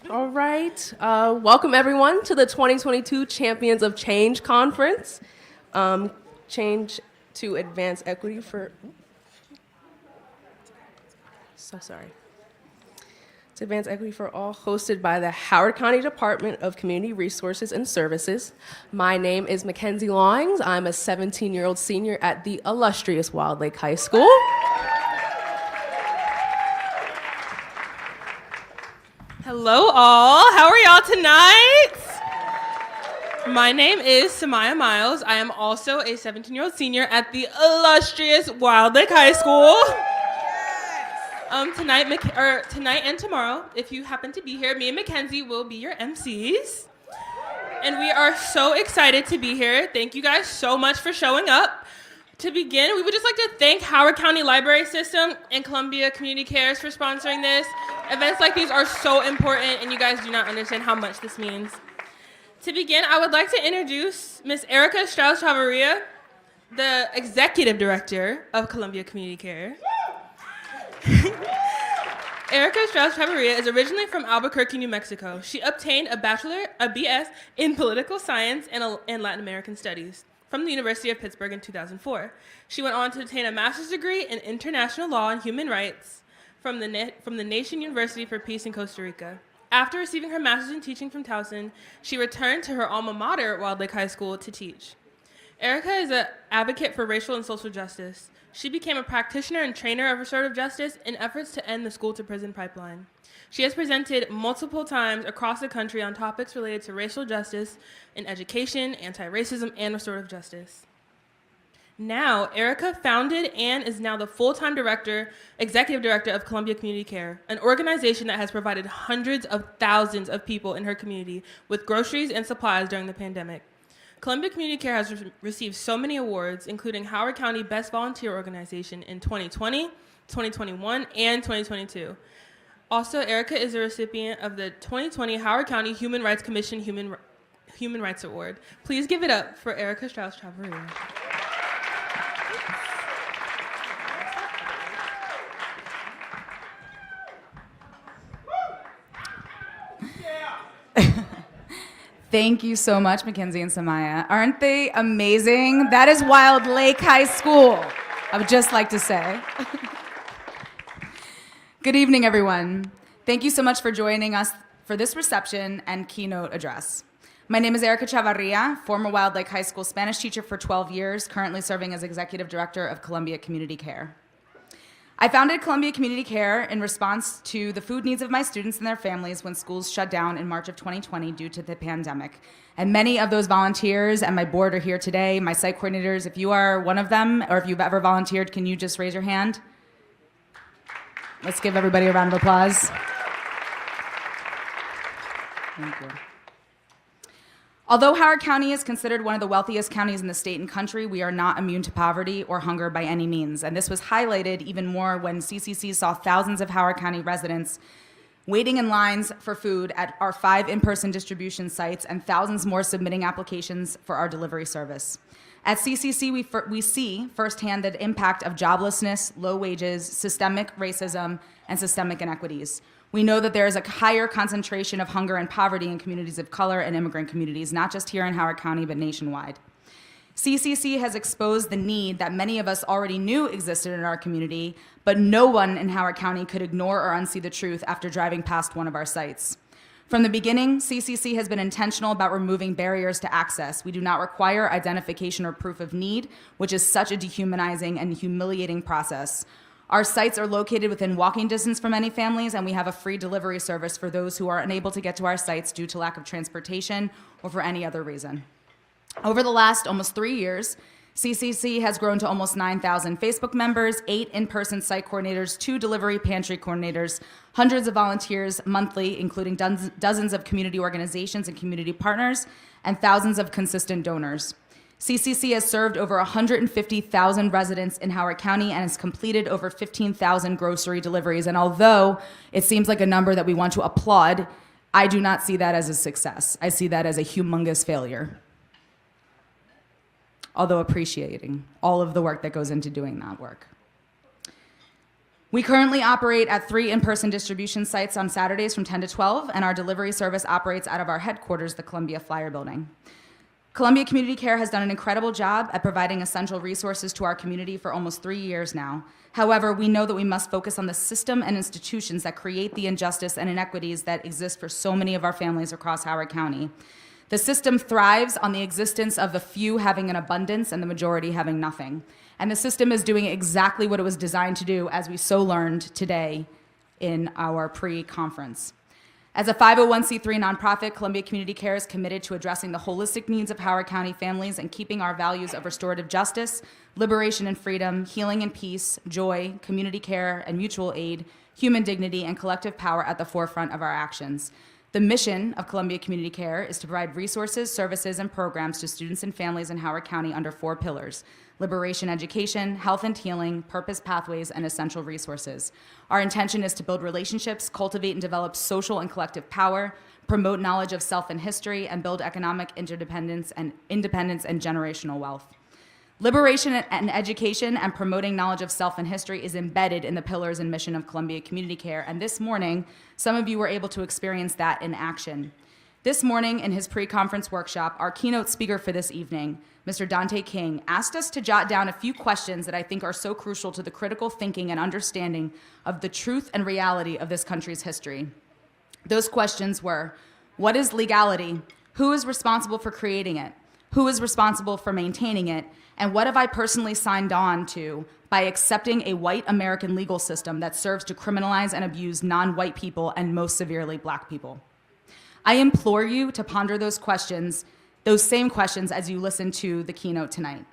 All right. Welcome, everyone, to the 2022 Champions of Change Conference. Change to advance equity for... So sorry. To advance equity for all, hosted by the Howard County Department of Community Resources and Services. My name is Mackenzie Lawings. I'm a 17-year-old senior at the illustrious Wild Lake High School. Hello all, how are y'all tonight? My name is Samaya Miles. I am also a 17-year-old senior at the illustrious Wild Lake High School. Tonight and tomorrow, if you happen to be here, me and Mackenzie will be your MCs. And we are so excited to be here. Thank you guys so much for showing up. To begin, we would just like to thank Howard County Library System and Columbia Community Cares for sponsoring this. Events like these are so important, and you guys do not understand how much this means. To begin, I would like to introduce Ms. Erica Strauss-Chavarria, the Executive Director of Columbia Community Care. Erica Strauss-Chavarria is originally from Albuquerque, New Mexico. She obtained a BS in Political Science and Latin American Studies from the University of Pittsburgh in 2004. She went on to obtain a master's degree in International Law and Human Rights from the Nation University for Peace in Costa Rica. After receiving her master's in teaching from Towson, she returned to her alma mater, Wild Lake High School, to teach. Erica is an advocate for racial and social justice. She became a practitioner and trainer of restorative justice in efforts to end the school-to-prison pipeline. She has presented multiple times across the country on topics related to racial justice in education, anti-racism, and restorative justice. Now, Erica founded and is now the full-time executive director of Columbia Community Care, an organization that has provided hundreds of thousands of people in her community with groceries and supplies during the pandemic. Columbia Community Care has received so many awards, including Howard County Best Volunteer Organization in 2020, 2021, and 2022. Also, Erica is a recipient of the 2020 Howard County Human Rights Commission Human Rights Award. Please give it up for Erica Strauss-Chavarria. Thank you so much, Mackenzie and Samaya. Aren't they amazing? That is Wild Lake High School, I would just like to say. Good evening, everyone. Thank you so much for joining us for this reception and keynote address. My name is Erica Chavarria, former Wild Lake High School Spanish teacher for 12 years, currently serving as Executive Director of Columbia Community Care. I founded Columbia Community Care in response to the food needs of my students and their families when schools shut down in March of 2020 due to the pandemic. And many of those volunteers and my board are here today. My site coordinators, if you are one of them or if you've ever volunteered, can you just raise your hand? Let's give everybody a round of applause. Thank you. Although Howard County is considered one of the wealthiest counties in the state and country, we are not immune to poverty or hunger by any means. And this was highlighted even more when CCC saw thousands of Howard County residents waiting in lines for food at our 5 in-person distribution sites and thousands more submitting applications for our delivery service. At CCC, we see firsthand the impact of joblessness, low wages, systemic racism, and systemic inequities. We know that there is a higher concentration of hunger and poverty in communities of color and immigrant communities, not just here in Howard County, but nationwide. CCC has exposed the need that many of us already knew existed in our community, but no one in Howard County could ignore or unsee the truth after driving past one of our sites. From the beginning, CCC has been intentional about removing barriers to access. We do not require identification or proof of need, which is such a dehumanizing and humiliating process. Our sites are located within walking distance from many families, and we have a free delivery service for those who are unable to get to our sites due to lack of transportation or for any other reason. Over the last almost 3 years, CCC has grown to almost 9,000 Facebook members, 8 in-person site coordinators, 2 delivery pantry coordinators, hundreds of volunteers monthly, including dozens of community organizations and community partners, and thousands of consistent donors. CCC has served over 150,000 residents in Howard County and has completed over 15,000 grocery deliveries. And although it seems like a number that we want to applaud, I do not see that as a success. I see that as a humongous failure. Although appreciating all of the work that goes into doing that work. We currently operate at 3 in-person distribution sites on Saturdays from 10 to 12, and our delivery service operates out of our headquarters, the Columbia Flyer Building. Columbia Community Care has done an incredible job at providing essential resources to our community for almost 3 years now. However, we know that we must focus on the system and institutions that create the injustice and inequities that exist for so many of our families across Howard County. The system thrives on the existence of the few having an abundance and the majority having nothing. And the system is doing exactly what it was designed to do, as we so learned today in our pre-conference. As a 501c3 nonprofit, Columbia Community Care is committed to addressing the holistic needs of Howard County families and keeping our values of restorative justice, liberation and freedom, healing and peace, joy, community care and mutual aid, human dignity, and collective power at the forefront of our actions. The mission of Columbia Community Care is to provide resources, services, and programs to students and families in Howard County under 4 pillars: liberation, education, health and healing, purpose pathways, and essential resources. Our intention is to build relationships, cultivate and develop social and collective power, promote knowledge of self and history, and build economic independence and generational wealth. Liberation and education and promoting knowledge of self and history is embedded in the pillars and mission of Columbia Community Care, and this morning, some of you were able to experience that in action. This morning, in his pre-conference workshop, our keynote speaker for this evening, Mr. Dante King, asked us to jot down a few questions that I think are so crucial to the critical thinking and understanding of the truth and reality of this country's history. Those questions were: what is legality? Who is responsible for creating it? Who is responsible for maintaining it? And what have I personally signed on to by accepting a white American legal system that serves to criminalize and abuse non-white people and most severely Black people? I implore you to ponder those questions, those same questions, as you listen to the keynote tonight.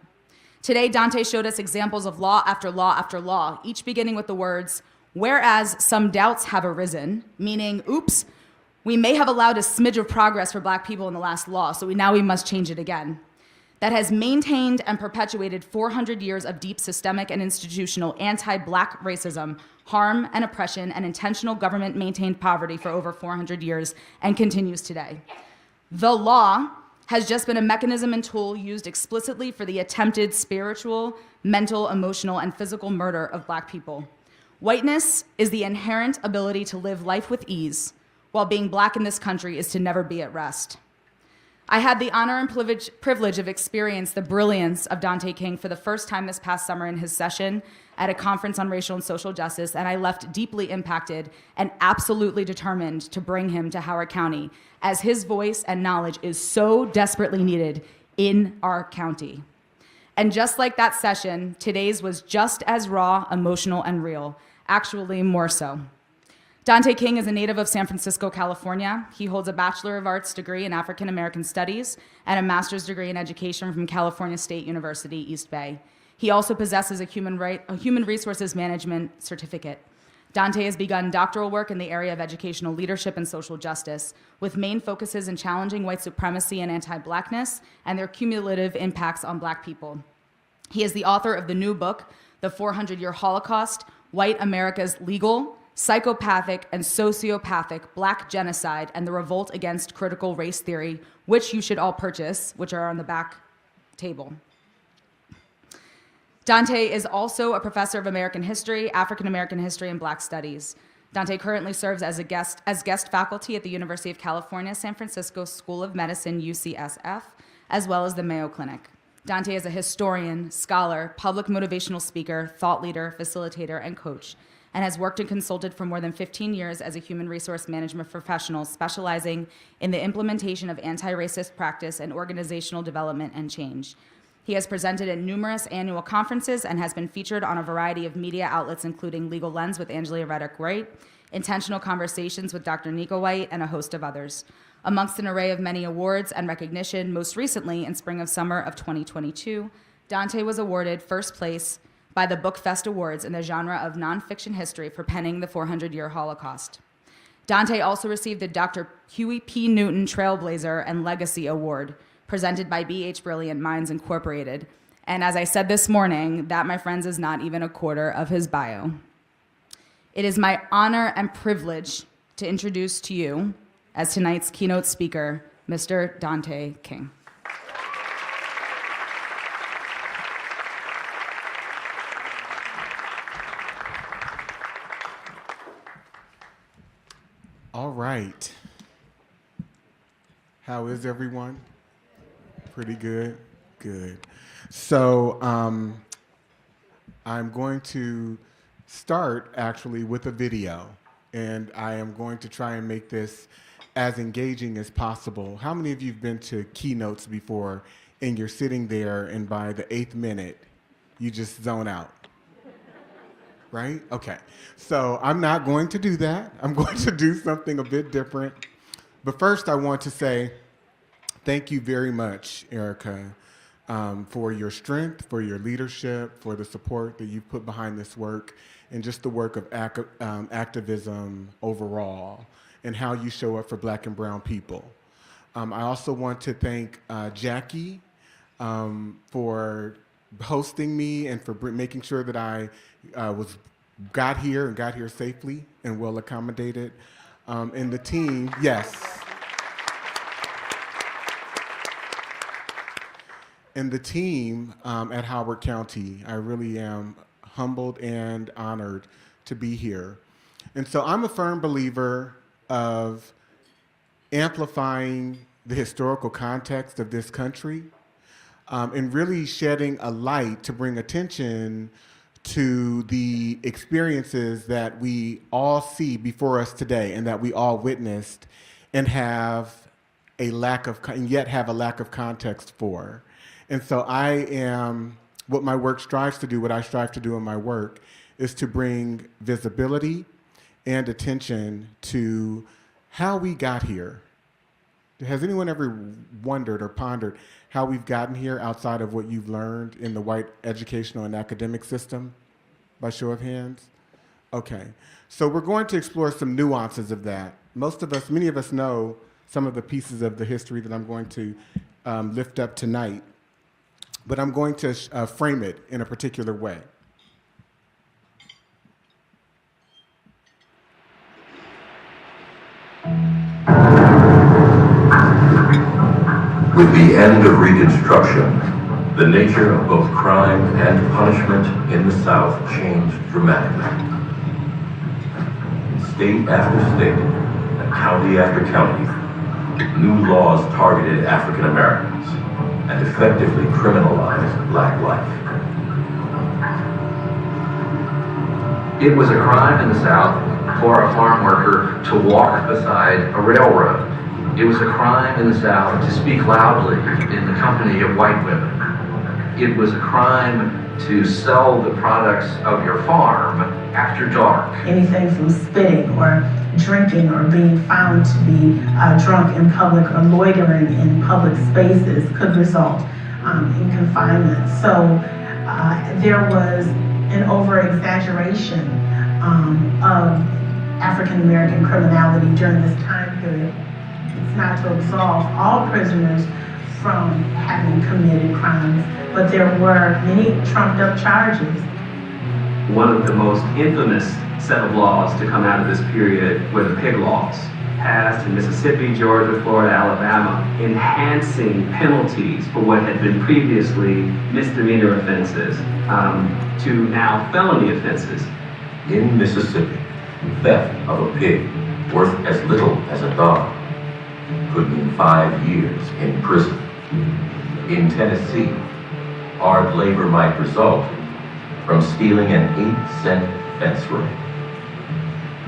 Today, Dante showed us examples of law after law after law, each beginning with the words, "whereas some doubts have arisen," meaning, oops, we may have allowed a smidge of progress for Black people in the last law, so now we must change it again. That has maintained and perpetuated 400 years of deep systemic and institutional anti-Black racism, harm and oppression, and intentional government-maintained poverty for over 400 years and continues today. The law has just been a mechanism and tool used explicitly for the attempted spiritual, mental, emotional, and physical murder of Black people. Whiteness is the inherent ability to live life with ease, while being Black in this country is to never be at rest. I had the honor and privilege of experiencing the brilliance of Dante King for the first time this past summer in his session at a conference on racial and social justice, and I left deeply impacted and absolutely determined to bring him to Howard County, as his voice and knowledge is so desperately needed in our county. And just like that session, today's was just as raw, emotional, and real, actually more so. Dante King is a native of San Francisco, California. He holds a Bachelor of Arts degree in African American Studies and a master's degree in education from California State University, East Bay. He also possesses a human resources management certificate. Dante has begun doctoral work in the area of educational leadership and social justice, with main focuses in challenging white supremacy and anti-Blackness and their cumulative impacts on Black people. He is the author of the new book, The 400-Year Holocaust: White America's Legal, Psychopathic, and Sociopathic Black Genocide and the Revolt Against Critical Race Theory, which you should all purchase, which are on the back table. Dante is also a professor of American history, African American history, and Black studies. Dante currently serves as guest faculty at the University of California, San Francisco School of Medicine, UCSF, as well as the Mayo Clinic. Dante is a historian, scholar, public motivational speaker, thought leader, facilitator, and coach, and has worked and consulted for more than 15 years as a human resource management professional specializing in the implementation of anti-racist practice and organizational development and change. He has presented at numerous annual conferences and has been featured on a variety of media outlets, including Legal Lens with Angela Reddick-Wright, Intentional Conversations with Dr. Nico White, and a host of others. Amongst an array of many awards and recognition, most recently in spring of summer of 2022, Dante was awarded first place by the Book Fest Awards in the genre of nonfiction history for penning the 400-Year Holocaust. Dante also received the Dr. Huey P. Newton Trailblazer and Legacy Award, presented by BH Brilliant Minds Incorporated. And as I said this morning, that, my friends, is not even a quarter of his bio. It is my honor and privilege to introduce to you, as tonight's keynote speaker, Mr. Dante King. All right. How is everyone? Pretty good? Good. So I'm going to start actually with a video, and I am going to try and make this as engaging as possible. How many of you have been to keynotes before and you're sitting there and by the 8th minute, you just zone out? Right? Okay. So I'm not going to do that. I'm going to do something a bit different. But first, I want to say thank you very much, Erica, for your strength, for your leadership, for the support that you've put behind this work, and just the work of activism overall, and how you show up for Black and brown people. I also want to thank Jackie for hosting me and for making sure that I got here safely and well accommodated. And the team, yes. And the team at Howard County, I really am humbled and honored to be here. And so I'm a firm believer of amplifying the historical context of this country and really shedding a light to bring attention to the experiences that we all see before us today and that we all witnessed and have a lack of, and yet have a lack of context for. And so what my work strives to do, what I strive to do in my work, is to bring visibility and attention to how we got here. Has anyone ever wondered or pondered how we've gotten here outside of what you've learned in the white educational and academic system? By show of hands? Okay. So we're going to explore some nuances of that. Many of us know some of the pieces of the history that I'm going to lift up tonight, but I'm going to frame it in a particular way. With the end of Reconstruction, the nature of both crime and punishment in the South changed dramatically. In state after state, and county after county, new laws targeted African Americans and effectively criminalized Black life. It was a crime in the South for a farm worker to walk beside a railroad. It was a crime in the South to speak loudly in the company of white women. It was a crime to sell the products of your farm after dark. Anything from spitting or drinking or being found to be drunk in public or loitering in public spaces could result in confinement. So there was an over-exaggeration of African American criminality during this time period. It's not to absolve all prisoners from having committed crimes, but there were many trumped up charges. One of the most infamous set of laws to come out of this period were the pig laws, passed in Mississippi, Georgia, Florida, Alabama, enhancing penalties for what had been previously misdemeanor offenses to now felony offenses. In Mississippi, theft of a pig worth as little as a dollar could mean 5 years in prison. In Tennessee, hard labor might result from stealing an 8-cent fence ring.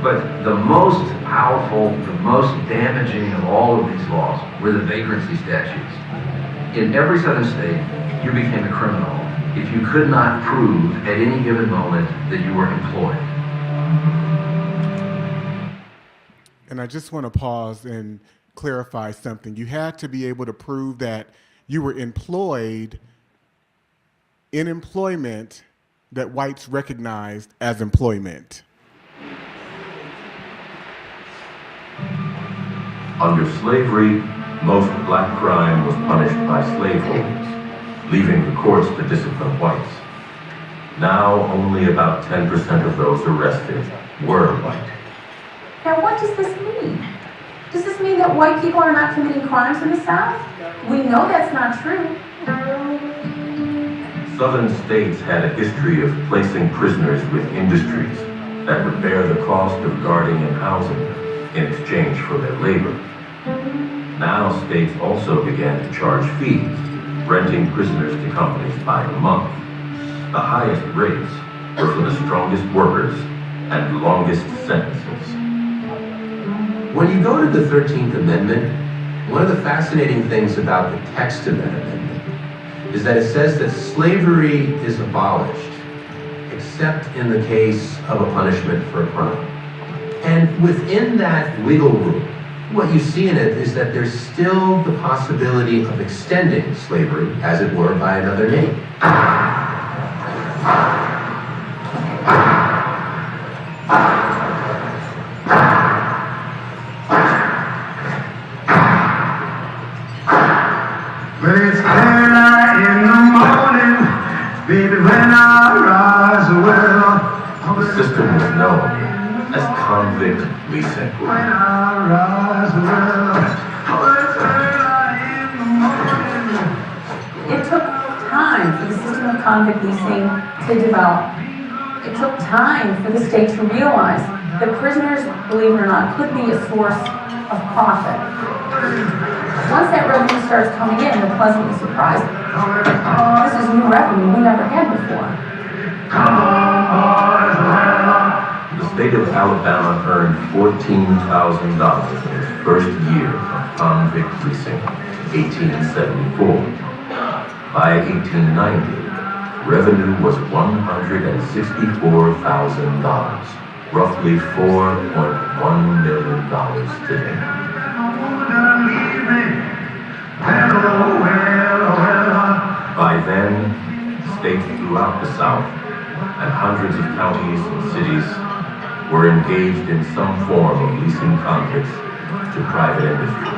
But the most powerful, the most damaging of all of these laws were the vagrancy statutes. In every southern state, you became a criminal if you could not prove at any given moment that you were employed. And I just want to pause and clarify something. You had to be able to prove that you were employed in employment that whites recognized as employment. Under slavery, most Black crime was punished by slaveholders, leaving the courts to discipline whites. Now, only about 10% of those arrested were white. Now, what does this mean? Does this mean that white people are not committing crimes in the South? We know that's not true. Southern states had a history of placing prisoners with industries that would bear the cost of guarding and housing them. in exchange for their labor. Now states also began to charge fees, renting prisoners to companies by the month. The highest rates were for the strongest workers and longest sentences. When you go to the 13th Amendment, one of the fascinating things about the text of that amendment is that it says that slavery is abolished, except in the case of a punishment for a crime. And within that wiggle room, what you see in it is that there's still the possibility of extending slavery, as it were, by another name. But it's clear in the morning, baby, when I rise, well, The system was known as convict leasing. when I rise, well, it's early in the morning. It took time for the system of convict leasing to develop. It took time for the state to realize that prisoners, believe it or not, could be a source of profit. Once that revenue starts coming in, they're pleasantly surprised. This is new revenue we never had before. The state of Alabama earned $14,000 in its first year of convict leasing, 1874. By 1890, revenue was $164,000, roughly $4.1 million today. By then, states throughout the South and hundreds of counties and cities were engaged in some form of leasing convicts to private industry.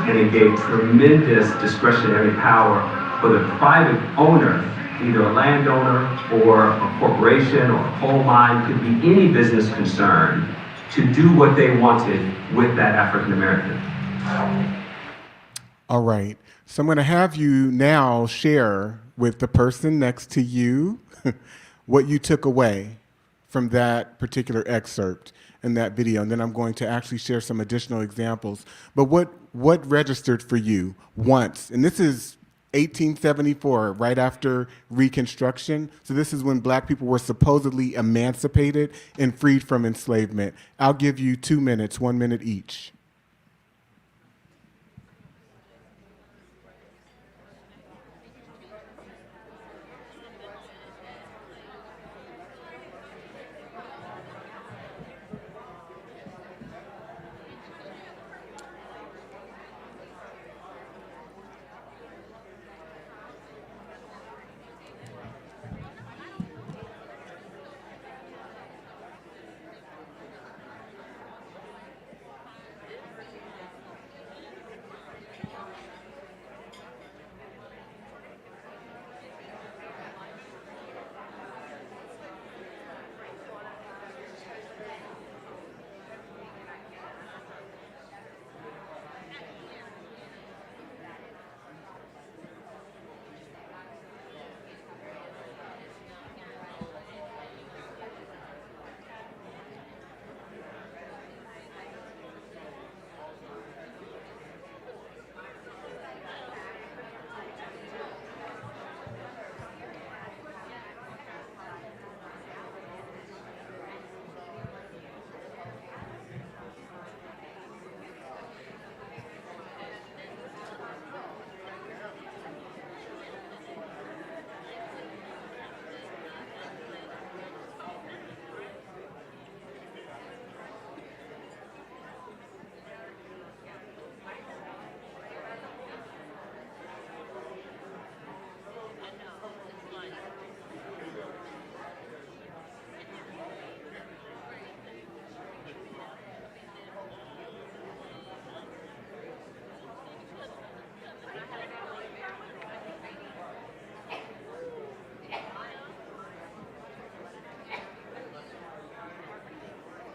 And it gave tremendous discretionary power for the private owner, either a landowner or a corporation or a coal mine, could be any business concern, to do what they wanted with that African American. All right. So I'm going to have you now share with the person next to you what you took away from that particular excerpt in that video. And then I'm going to actually share some additional examples. But what registered for you once? And this is 1874, right after Reconstruction. So this is when black people were supposedly emancipated and freed from enslavement. I'll give you 2 minutes, 1 minute each.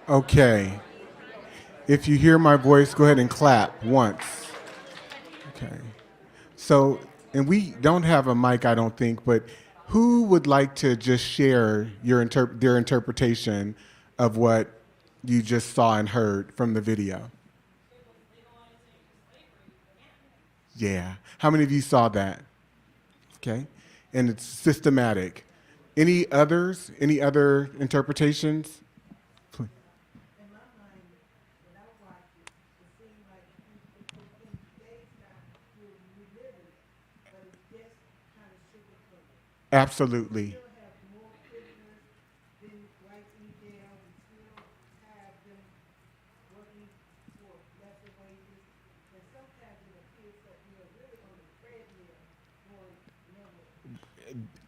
Okay. If you hear my voice, go ahead and clap once. Okay. So, and we don't have a mic, I don't think, but who would like to just share their interpretation of what you just saw and heard from the video? Yeah. How many of you saw that? Okay. And it's systematic. Any others? Any other interpretations? Please. Absolutely.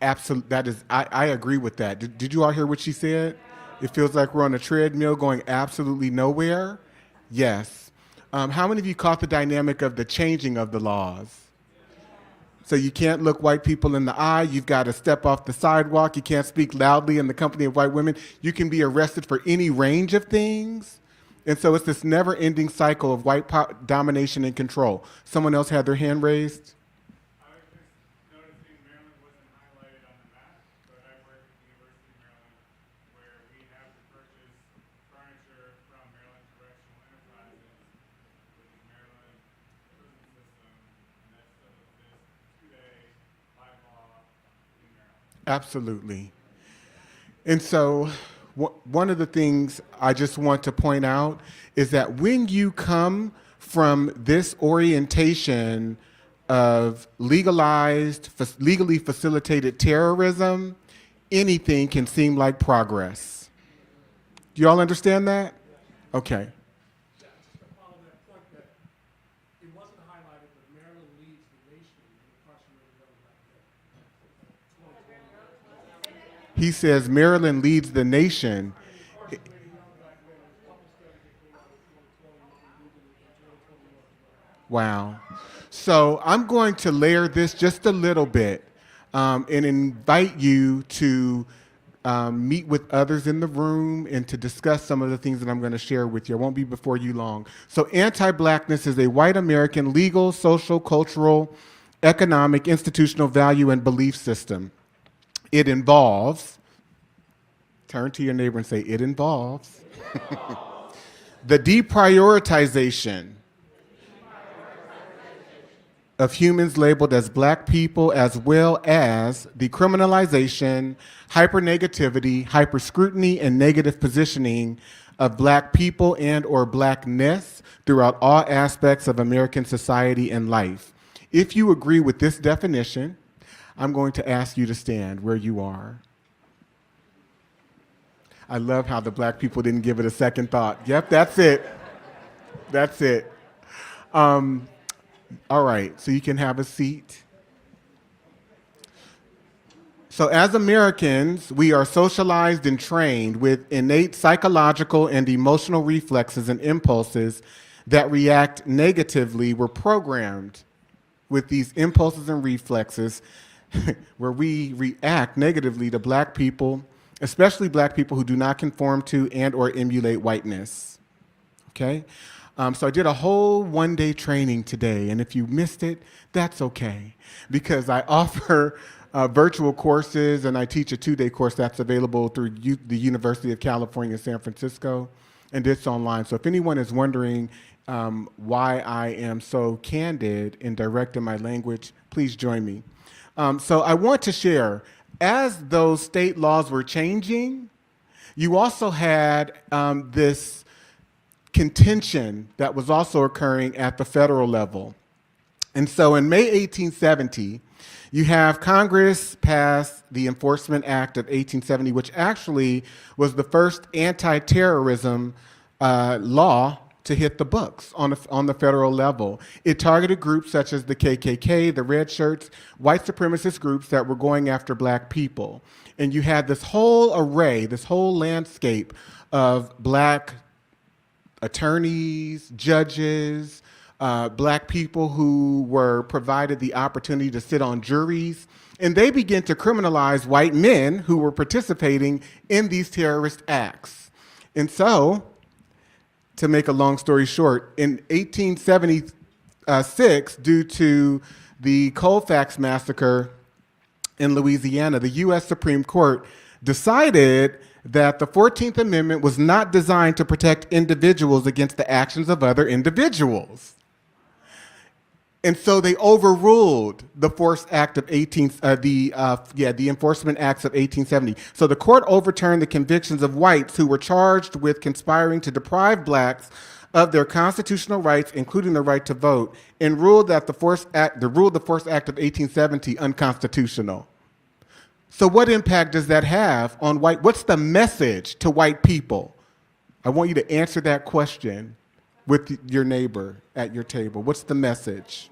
Absolutely. That is, I agree with that. Did you all hear what she said? It feels like we're on a treadmill going absolutely nowhere. Yes. How many of you caught the dynamic of the changing of the laws? So you can't look white people in the eye. You've got to step off the sidewalk. You can't speak loudly in the company of white women. You can be arrested for any range of things. And so it's this never-ending cycle of white domination and control. Someone else had their hand raised. Absolutely. And so one of the things I just want to point out is that when you come from this orientation of legally facilitated terrorism, anything can seem like progress. Do you all understand that? Okay. He says Maryland leads the nation. Wow. So I'm going to layer this just a little bit and invite you to meet with others in the room and to discuss some of the things that I'm going to share with you. I won't be before you long. So anti-blackness is a white American legal, social, cultural, economic, institutional value and belief system. It involves, turn to your neighbor and say, it involves the deprioritization of humans labeled as black people, as well as the criminalization, hypernegativity, hyperscrutiny, and negative positioning of black people and or blackness throughout all aspects of American society and life. If you agree with this definition, I'm going to ask you to stand where you are. I love how the black people didn't give it a second thought. Yep, that's it. That's it. All right, so you can have a seat. So as Americans, we are socialized and trained with innate psychological and emotional reflexes and impulses that react negatively. We're programmed with these impulses and reflexes where we react negatively to black people, especially black people who do not conform to and or emulate whiteness, okay? So I did a whole one-day training today, and if you missed it, that's okay, because I offer virtual courses, and I teach a 2-day course that's available through the University of California, San Francisco, and it's online. So if anyone is wondering why I am so candid and direct in my language, please join me. So I want to share, as those state laws were changing, you also had this contention that was also occurring at the federal level. And so in May 1870, you have Congress pass the Enforcement Act of 1870, which actually was the first anti-terrorism law to hit the books on the federal level. It targeted groups such as the KKK, the Red Shirts, white supremacist groups that were going after black people. And you had this whole array, this whole landscape of black attorneys, judges, black people who were provided the opportunity to sit on juries. And they began to criminalize white men who were participating in these terrorist acts. And so, to make a long story short, in 1876, due to the Colfax massacre in Louisiana, the U.S. Supreme Court decided that the 14th Amendment was not designed to protect individuals against the actions of other individuals. And so they overruled the the Enforcement Acts of 1870. So the court overturned the convictions of whites who were charged with conspiring to deprive blacks of their constitutional rights, including the right to vote, and ruled that the Force Act of 1870 unconstitutional. So what impact does that have on white? What's the message to white people? I want you to answer that question with your neighbor at your table. What's the message?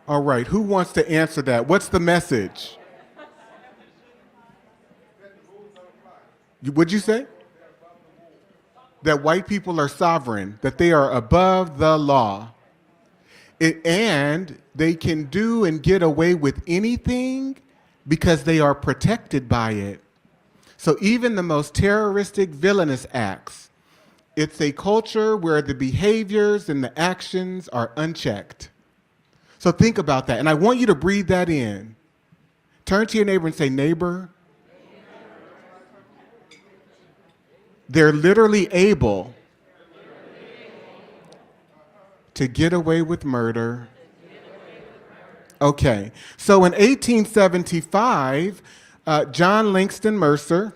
All right, who wants to answer that? What's the message? What'd you say? That white people are sovereign, that they are above the law. And they can do and get away with anything because they are protected by it. So even the most terroristic, villainous acts, it's a culture where the behaviors and the actions are unchecked. So think about that. And I want you to breathe that in. Turn to your neighbor and say, neighbor, they're literally able to get away with murder. Okay. So in 1875, John Langston Mercer,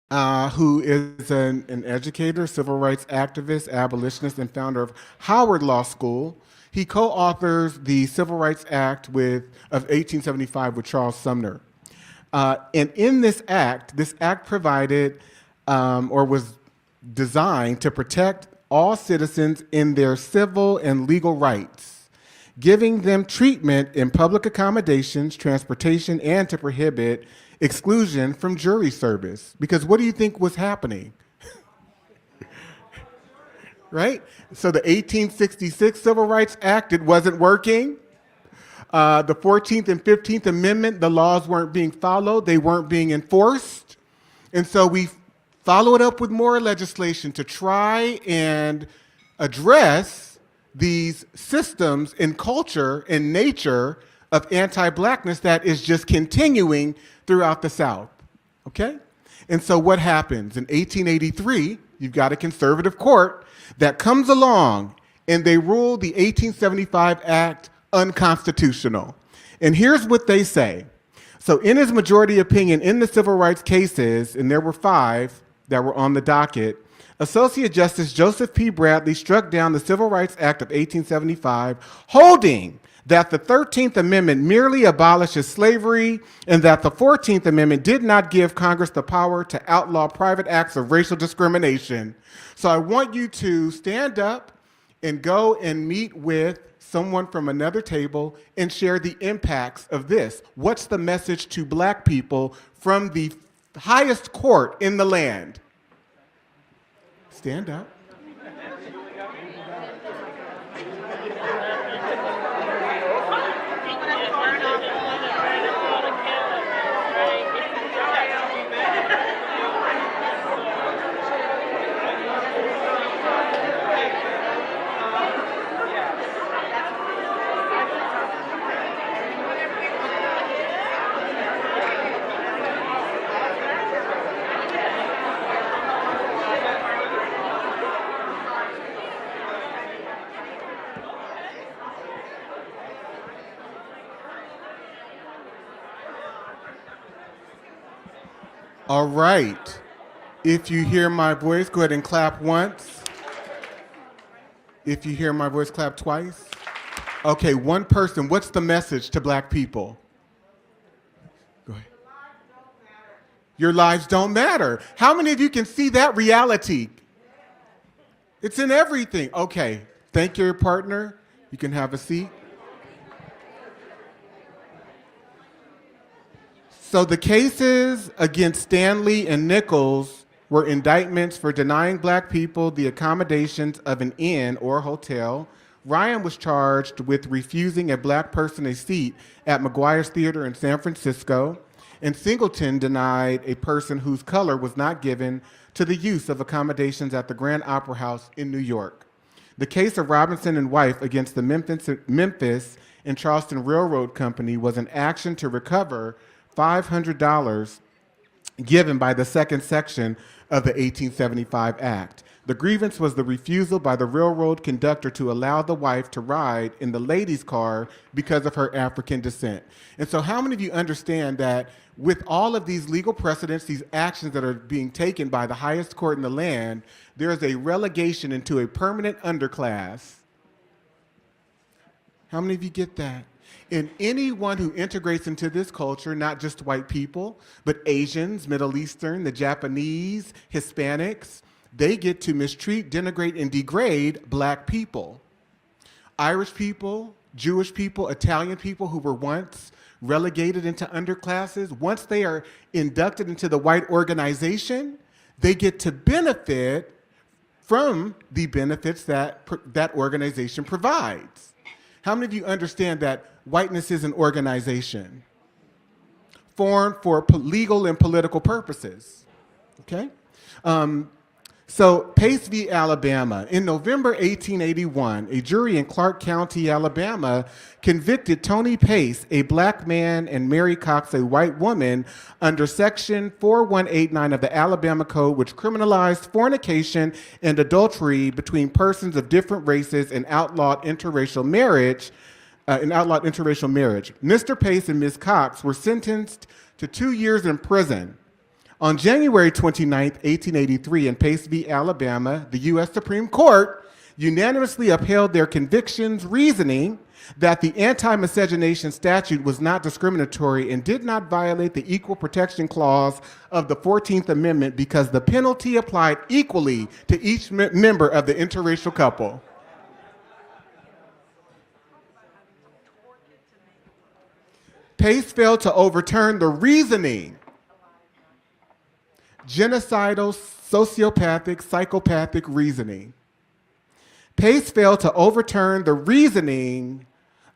who is an educator, civil rights activist, abolitionist, and founder of Howard Law School, he co-authors the Civil Rights Act of 1875 with Charles Sumner. And in this act provided or was designed to protect all citizens in their civil and legal rights, giving them treatment in public accommodations, transportation, and to prohibit exclusion from jury service. Because what do you think was happening? Right? So the 1866 Civil Rights Act, it wasn't working. The 14th and 15th Amendment, the laws weren't being followed, they weren't being enforced. And so we followed up with more legislation to try and address these systems and culture and nature of anti-blackness that is just continuing throughout the South, okay? And so what happens? In 1883, you've got a conservative court that comes along and they rule the 1875 Act unconstitutional. And here's what they say. So in his majority opinion in the civil rights cases, and there were 5 that were on the docket, Associate Justice Joseph P. Bradley struck down the Civil Rights Act of 1875, holding that the 13th Amendment merely abolishes slavery and that the 14th Amendment did not give Congress the power to outlaw private acts of racial discrimination. So I want you to stand up and go and meet with someone from another table and share the impacts of this. What's the message to black people from the highest court in the land? Stand up. All right. If you hear my voice, go ahead and clap once. If you hear my voice, clap twice. Okay, one person. What's the message to black people? Go ahead. Your lives don't matter. How many of you can see that reality? It's in everything. Okay, thank your partner. You can have a seat. So the cases against Stanley and Nichols were indictments for denying black people the accommodations of an inn or hotel, Ryan was charged with refusing a black person a seat at McGuire's Theater in San Francisco, and Singleton denied a person whose color was not given to the use of accommodations at the Grand Opera House in New York. The case of Robinson and Wife against the Memphis and Charleston Railroad Company was an action to recover $500 given by the second section of the 1875 Act. The grievance was the refusal by the railroad conductor to allow the wife to ride in the ladies' car because of her African descent. And so how many of you understand that with all of these legal precedents, these actions that are being taken by the highest court in the land, there is a relegation into a permanent underclass? How many of you get that? And anyone who integrates into this culture, not just white people, but Asians, Middle Eastern, the Japanese, Hispanics, they get to mistreat, denigrate, and degrade black people. Irish people, Jewish people, Italian people who were once relegated into underclasses, once they are inducted into the white organization, they get to benefit from the benefits that that organization provides. How many of you understand that whiteness is an organization formed for legal and political purposes? Okay? So Pace v. Alabama. In November 1881, a jury in Clark County, Alabama, convicted Tony Pace, a black man, and Mary Cox, a white woman, under Section 4189 of the Alabama Code, which criminalized fornication and adultery between persons of different races and outlawed interracial marriage. Mr. Pace and Ms. Cox were sentenced to 2 years in prison. On January 29, 1883, in Pace v. Alabama, the U.S. Supreme Court unanimously upheld their convictions, reasoning that the anti-miscegenation statute was not discriminatory and did not violate the Equal Protection Clause of the 14th Amendment because the penalty applied equally to each member of the interracial couple. Pace failed to overturn the reasoning. Genocidal, sociopathic, psychopathic reasoning. Pace failed to overturn the reasoning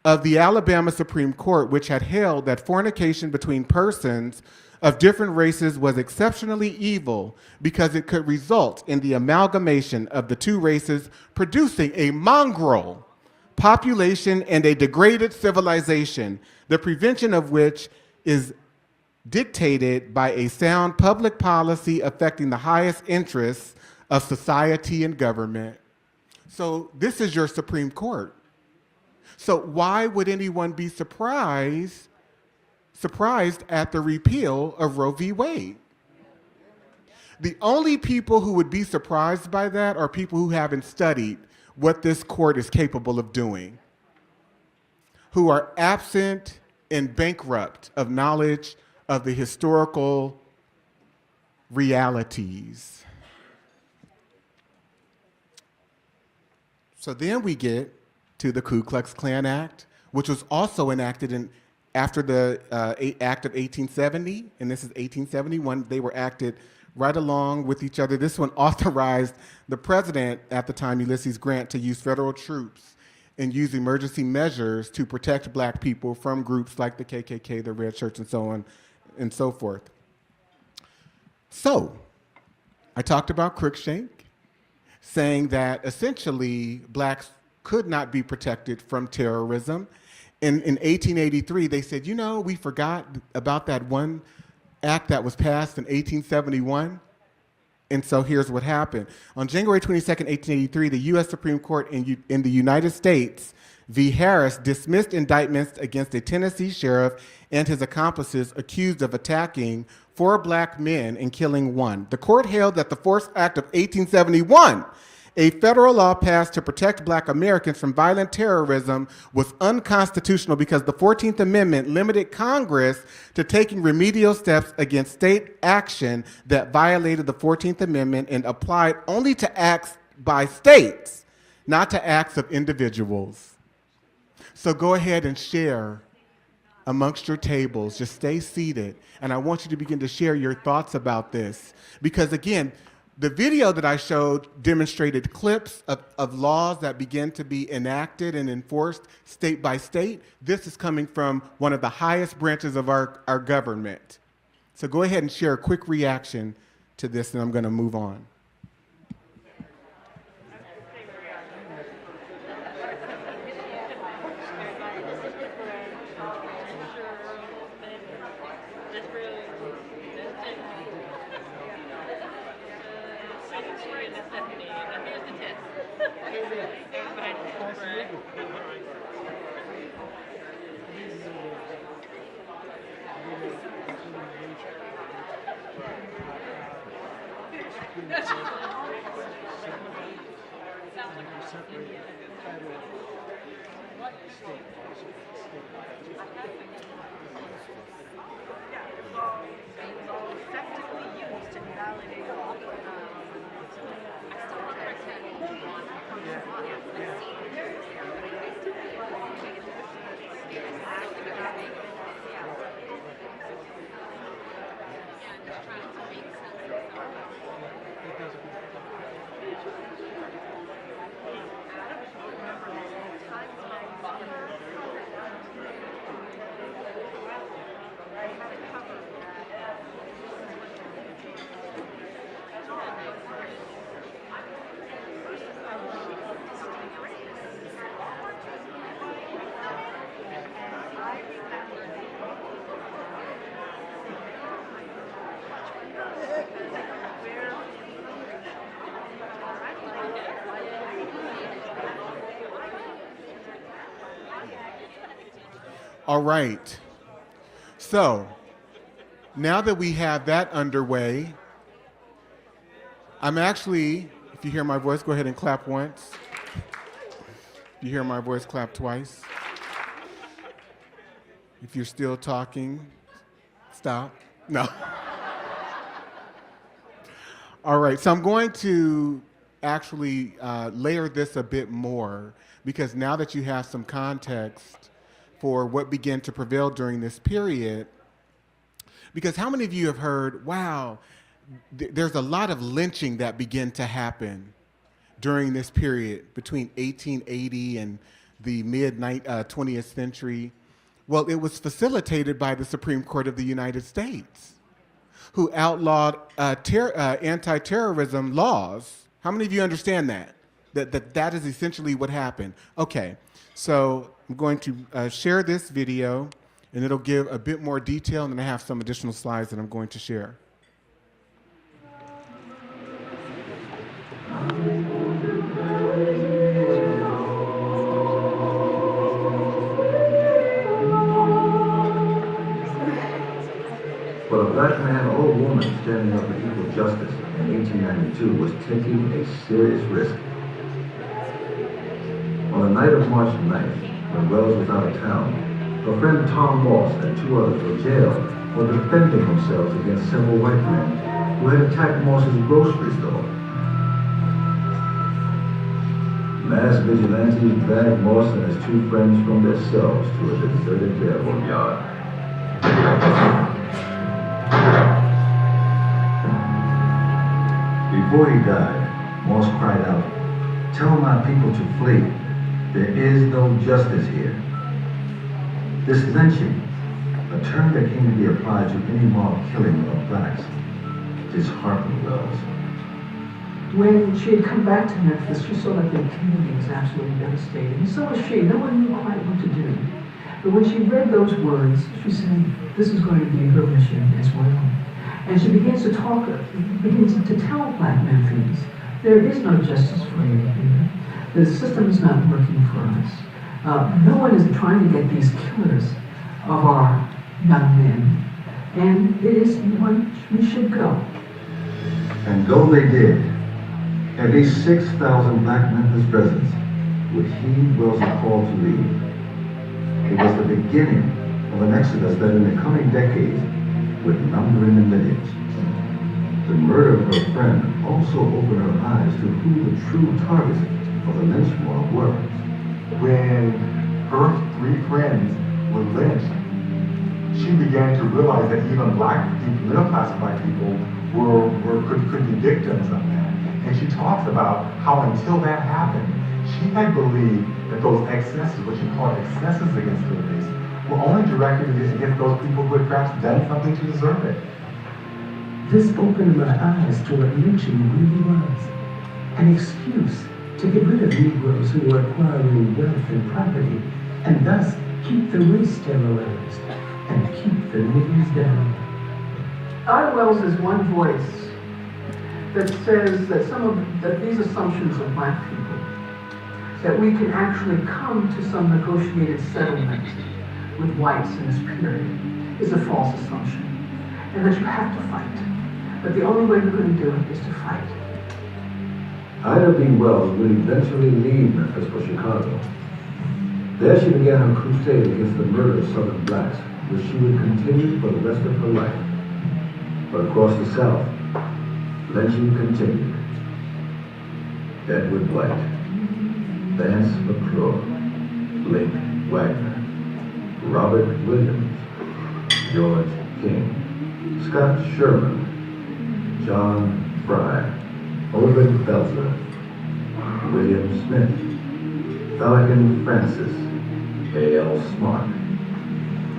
of the Alabama Supreme Court, which had held that fornication between persons of different races was exceptionally evil because it could result in the amalgamation of the two races, producing a mongrel population and a degraded civilization, the prevention of which is dictated by a sound public policy affecting the highest interests of society and government. So this is your Supreme Court. So why would anyone be surprised at the repeal of Roe v. Wade? The only people who would be surprised by that are people who haven't studied what this court is capable of doing, who are absent and bankrupt of knowledge of the historical realities. So then we get to the Ku Klux Klan Act, which was also enacted after the Act of 1870, and this is 1871. They were acted right along with each other. This one authorized the president at the time, Ulysses Grant, to use federal troops and use emergency measures to protect black people from groups like the KKK, the Red Shirts, and so on and so forth. So, I talked about Cruikshank, saying that essentially blacks could not be protected from terrorism. In 1883, they said, you know, we forgot about that one act that was passed in 1871. And so here's what happened. On January 22nd, 1883, the U.S. Supreme Court in the United States v. Harris dismissed indictments against a Tennessee sheriff and his accomplices accused of attacking 4 black men and killing 1. The court held that the Force Act of 1871, a federal law passed to protect black Americans from violent terrorism, was unconstitutional because the 14th Amendment limited Congress to taking remedial steps against state action that violated the 14th Amendment and applied only to acts by states, not to acts of individuals. So go ahead and share amongst your tables. Just stay seated. And I want you to begin to share your thoughts about this. Because again, The video that I showed demonstrated clips of laws that begin to be enacted and enforced state by state. This is coming from one of the highest branches of our government. So go ahead and share a quick reaction to this, and I'm going to move on. All right. So now that we have that underway, I'm actually, if you hear my voice, go ahead and clap once. If you hear my voice, clap twice. If you're still talking, stop. No. All right, so I'm going to actually layer this a bit more, because now that you have some context for what began to prevail during this period, because how many of you have heard, wow, there's a lot of lynching that began to happen during this period between 1880 and the mid-20th century? Well, it was facilitated by the Supreme Court of the United States, who outlawed anti-terrorism laws. How many of you understand that? That is essentially what happened. Okay, so I'm going to share this video, and it'll give a bit more detail, and then I have some additional slides that I'm going to share. But a black man or woman standing up for equal justice in 1892 was taking a serious risk. On the night of March 9th, when Wells was out of town, her friend Tom Moss and two others were jailed for defending themselves against several white men who had attacked Moss's grocery store. Mass vigilantes dragged Moss and his two friends from their cells to a deserted railroad yard. Before he died, Moss cried out, "Tell my people to flee. There is no justice here." This lynching, a term that came to be applied to any mob killing of blacks, disheartened Wells. When she had come back to Memphis, she saw that the community was absolutely devastated. And so was she. No one knew quite what to do. But when she read those words, she said, this is going to be her mission as well. And she begins to tell black Memphians, there is no justice for you here. The system is not working for us. No one is trying to get these killers of our young men. And it is one we should go. And go they did. At least 6,000 black Memphis residents would heed Wells' call to leave. It was the beginning of an exodus that in the coming decades would number in the millions. The murder of her friend also opened her eyes to who the true targets of the lynch mob were. When her three friends were lynched, she began to realize that even black people, middle-class black people, could be victims of that. And she talks about how until that happened, she had believed that those excesses, what she called excesses against her race, were only directed against those people who had perhaps done something to deserve it. This opened my eyes to what lynching really was. An excuse to get rid of Negroes who were acquiring wealth and property, and thus keep the race sterilized and keep the niggers down. Ida Wells is one voice that says that these assumptions of black people, that we can actually come to some negotiated settlement with whites in this period, is a false assumption, and that you have to fight. But the only way you're going to do it is to fight. Ida B. Wells would eventually leave Memphis for Chicago. There she began her crusade against the murder of Southern blacks, which she would continue for the rest of her life. But across the South, lynching continued. Edward White, Vance McClure, Link Wagner, Robert Williams, George King, Scott Sherman, John Fry, Irvin Belzer, William Smith, Falcon Francis, A.L. Smart,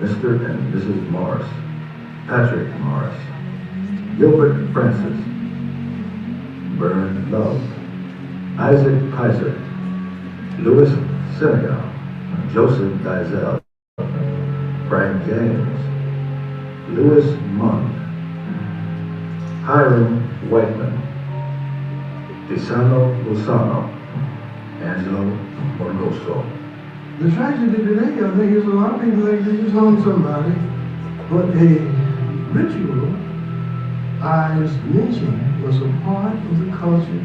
Mr. and Mrs. Morris, Patrick Morris, Gilbert Francis, Vern Love, Isaac Kaiser, Louis Senegal, Joseph Dizell, Frank James, Louis Munn, Hiram Whiteman, Desano Lozano, Angelo Mongoso. The tragedy today, I think, is a lot of people think they just harm somebody, but a ritualized lynching was a part of the culture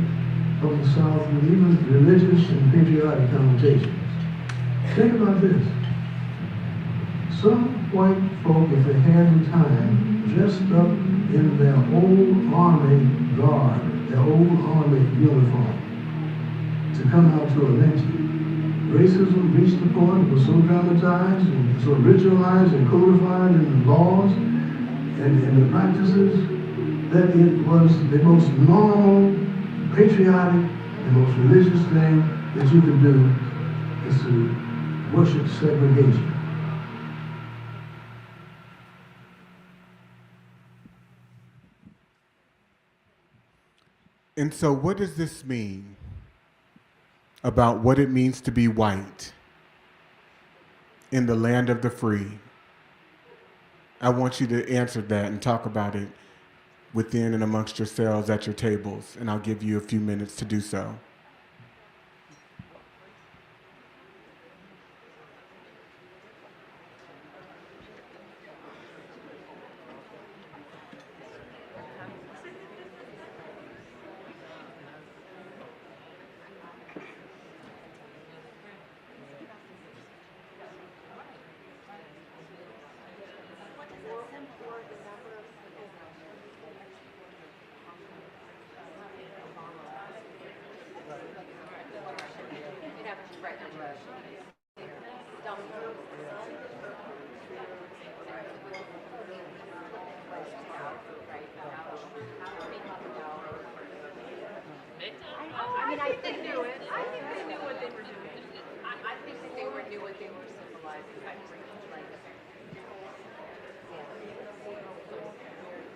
of the South with even religious and patriotic connotations. Think about this. Some white folk, if they had the time, dressed up in their old army garb, their old army uniform, to come out to a lynching. Racism reached a point, it was so dramatized and so ritualized and codified in the laws and in the practices that it was the most normal, patriotic, the most religious thing that you could do is to worship segregation. And so what does this mean about what it means to be white in the land of the free? I want you to answer that and talk about it within and amongst yourselves at your tables, and I'll give you a few minutes to do so.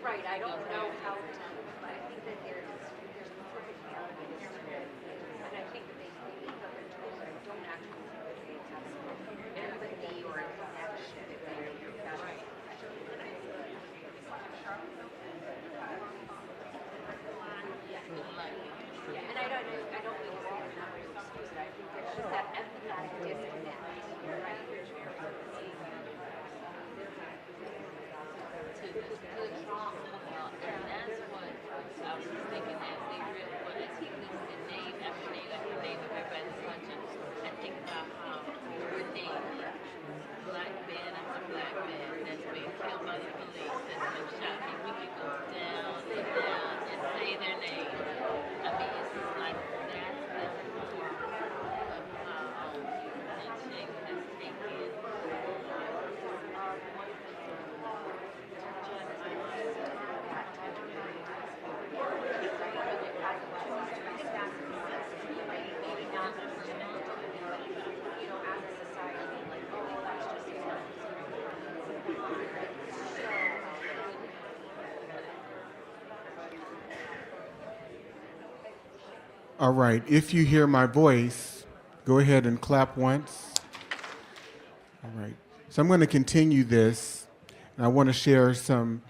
Right, I don't know how to, but I think that there's perfect elements to it. And I think that they believe that the tools that don't actually create empathy or connection. Right. Yeah, and I don't mean to say there's not ways to excuse it. I think there's just that empathetic disconnect, right? To the trauma. And that's what I was thinking as they really, well, as he listed name after name after name of everybody in this country, and think about how we're named black men after black men that's been killed by the police, that's been shot. I mean, we could go down and down and say their name. I mean, it's just like that's the form of how lynching has taken All right, if you hear my voice, go ahead and clap once. All right, so I'm going to continue this, and I want to share some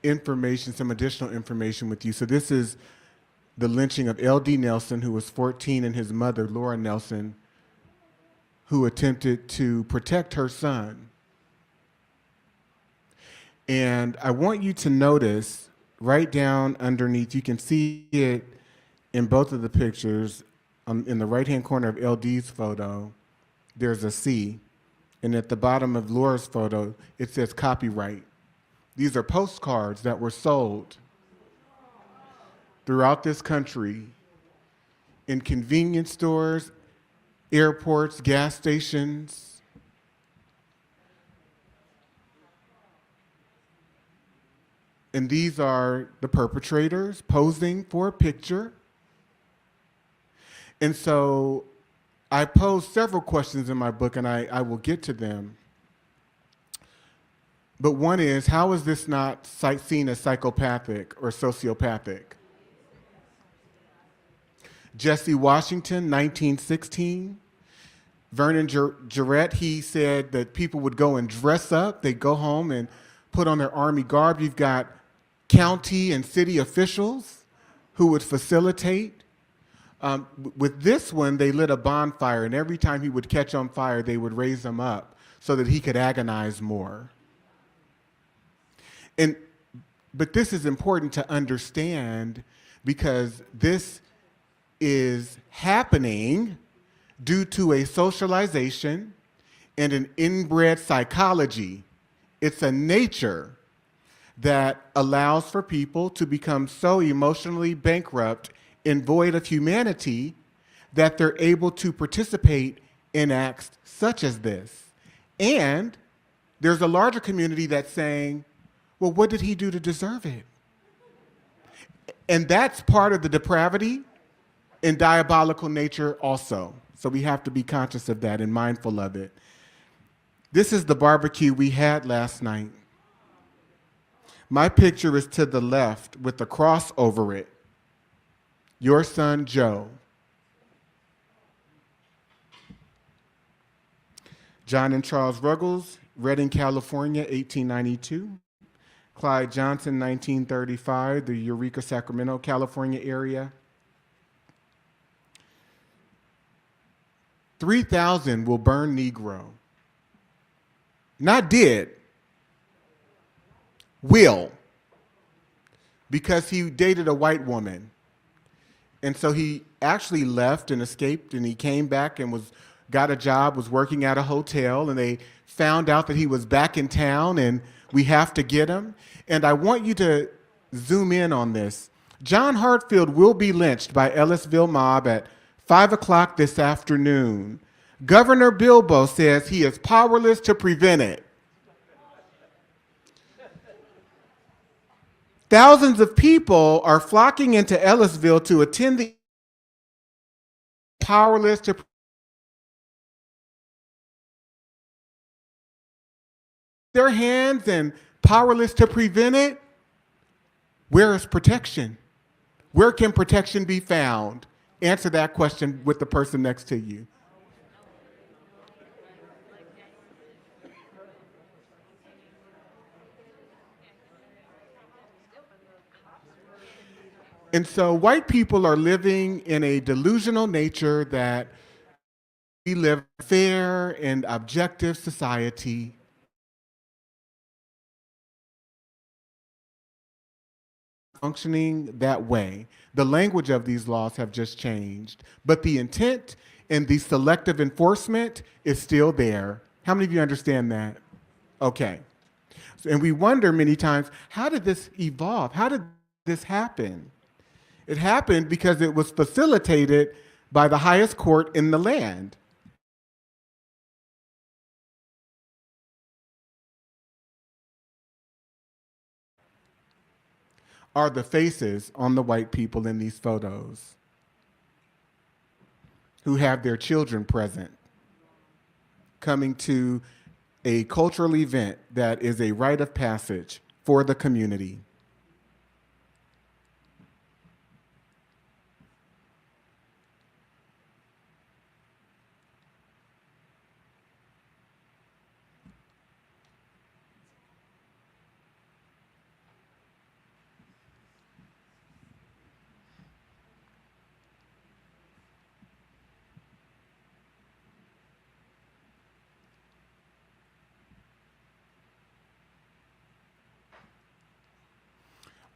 information, some additional information with you. So this is the lynching of L.D. Nelson, who was 14, and his mother, Laura Nelson, who attempted to protect her son. And I want you to notice right down underneath, you can see it in both of the pictures, in the right-hand corner of LD's photo, there's a C. And at the bottom of Laura's photo, it says copyright. These are postcards that were sold throughout this country in convenience stores, airports, gas stations. And these are the perpetrators posing for a picture. And so I posed several questions in my book, and I will get to them. But one is, how is this not seen as psychopathic or sociopathic? Jesse Washington, 1916. Vernon Jarrett, he said that people would go and dress up. They'd go home and put on their army garb. You've got county and city officials who would facilitate. With this one, they lit a bonfire, and every time he would catch on fire, they would raise him up so that he could agonize more. But this is important to understand because this is happening due to a socialization and an inbred psychology. It's a nature that allows for people to become so emotionally bankrupt and void of humanity that they're able to participate in acts such as this. And there's a larger community that's saying, well, what did he do to deserve it? And that's part of the depravity and diabolical nature also. So we have to be conscious of that and mindful of it. This is the barbecue we had last night. My picture is to the left with the cross over it. Your son, Joe. John and Charles Ruggles, Redding, California, 1892. Clyde Johnson, 1935, the Eureka, Sacramento, California area. 3,000 will burn Negro. Not did. Will. Because he dated a white woman. And so he actually left and escaped, and he came back and got a job, was working at a hotel, and they found out that he was back in town, and we have to get him. And I want you to zoom in on this. John Hartfield will be lynched by Ellisville mob at 5 o'clock this afternoon. Governor Bilbo says he is powerless to prevent it. Thousands of people are flocking into Ellisville to attend the powerless to their hands and powerless to prevent it. Where is protection? Where can protection be found? Answer that question with the person next to you. And so white people are living in a delusional nature that we live in a fair and objective society. Functioning that way. The language of these laws have just changed, but the intent and the selective enforcement is still there. How many of you understand that? Okay. And we wonder many times, how did this evolve? How did this happen? It happened because it was facilitated by the highest court in the land. Are the faces on the white people in these photos who have their children present, coming to a cultural event that is a rite of passage for the community.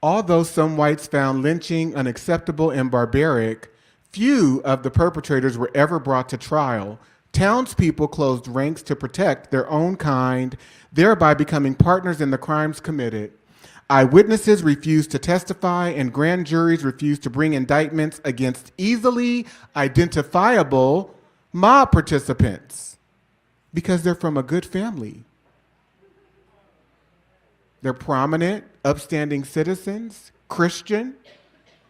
Although some whites found lynching unacceptable and barbaric, few of the perpetrators were ever brought to trial. Townspeople closed ranks to protect their own kind, thereby becoming partners in the crimes committed. Eyewitnesses refused to testify, and grand juries refused to bring indictments against easily identifiable mob participants because they're from a good family. They're prominent, upstanding citizens, Christian,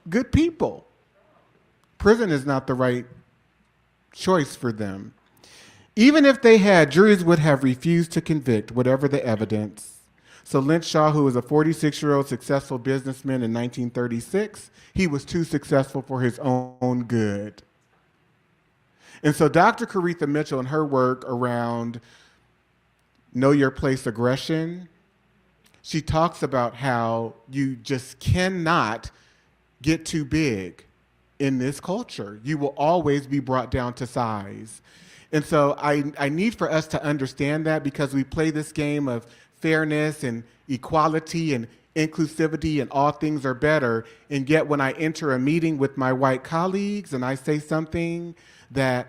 good people. Prison is not the right choice for them. Even if they had, juries would have refused to convict, whatever the evidence. So Lynch Shaw, who was a 46-year-old successful businessman in 1936, he was too successful for his own good. And so Dr. Caretha Mitchell, in her work around know your place aggression, she talks about how you just cannot get too big in this culture. You will always be brought down to size. And so I need for us to understand that, because we play this game of fairness and equality and inclusivity and all things are better. And yet when I enter a meeting with my white colleagues and I say something, that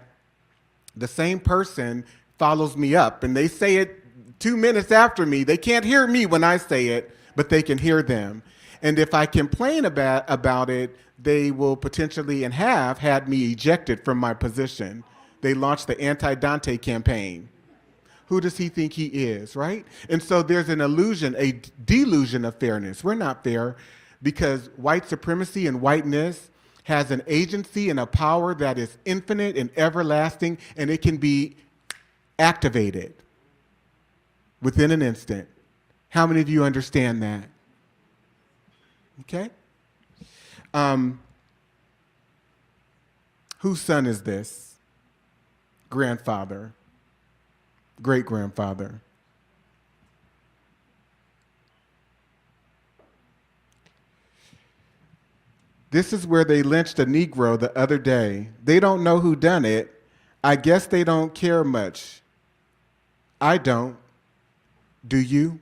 the same person follows me up and they say it 2 minutes after me. They can't hear me when I say it, but they can hear them. And if I complain about it, they will potentially and have had me ejected from my position. They launched the anti-Dante campaign. Who does he think he is, right? And so there's an illusion, a delusion of fairness. We're not fair because white supremacy and whiteness has an agency and a power that is infinite and everlasting, and it can be activated within an instant. How many of you understand that? Okay? Whose son is this? Grandfather. Great-grandfather. This is where they lynched a Negro the other day. They don't know who done it. I guess they don't care much. I don't. Do you?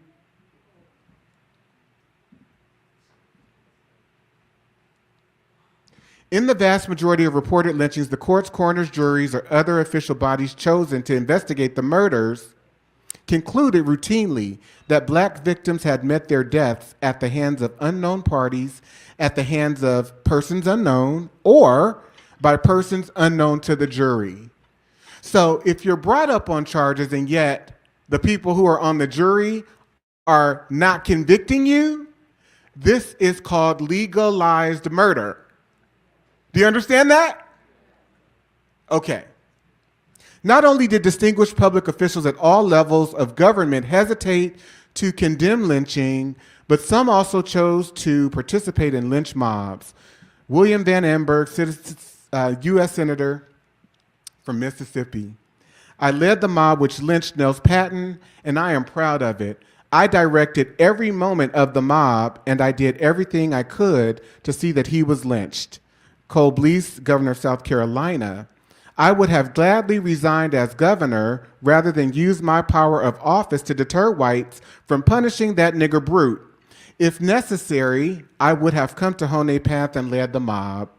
In the vast majority of reported lynchings, the courts, coroners, juries, or other official bodies chosen to investigate the murders concluded routinely that black victims had met their deaths at the hands of unknown parties, at the hands of persons unknown, or by persons unknown to the jury. So if you're brought up on charges and yet the people who are on the jury are not convicting you, this is called legalized murder. Do you understand that? Okay. Not only did distinguished public officials at all levels of government hesitate to condemn lynching, but some also chose to participate in lynch mobs. William Van Amberg, U.S. Senator from Mississippi. I led the mob which lynched Nels Patton, and I am proud of it. I directed every moment of the mob, and I did everything I could to see that he was lynched. Cole Blease, governor of South Carolina. I would have gladly resigned as governor rather than use my power of office to deter whites from punishing that nigger brute. If necessary, I would have come to Hone Path and led the mob.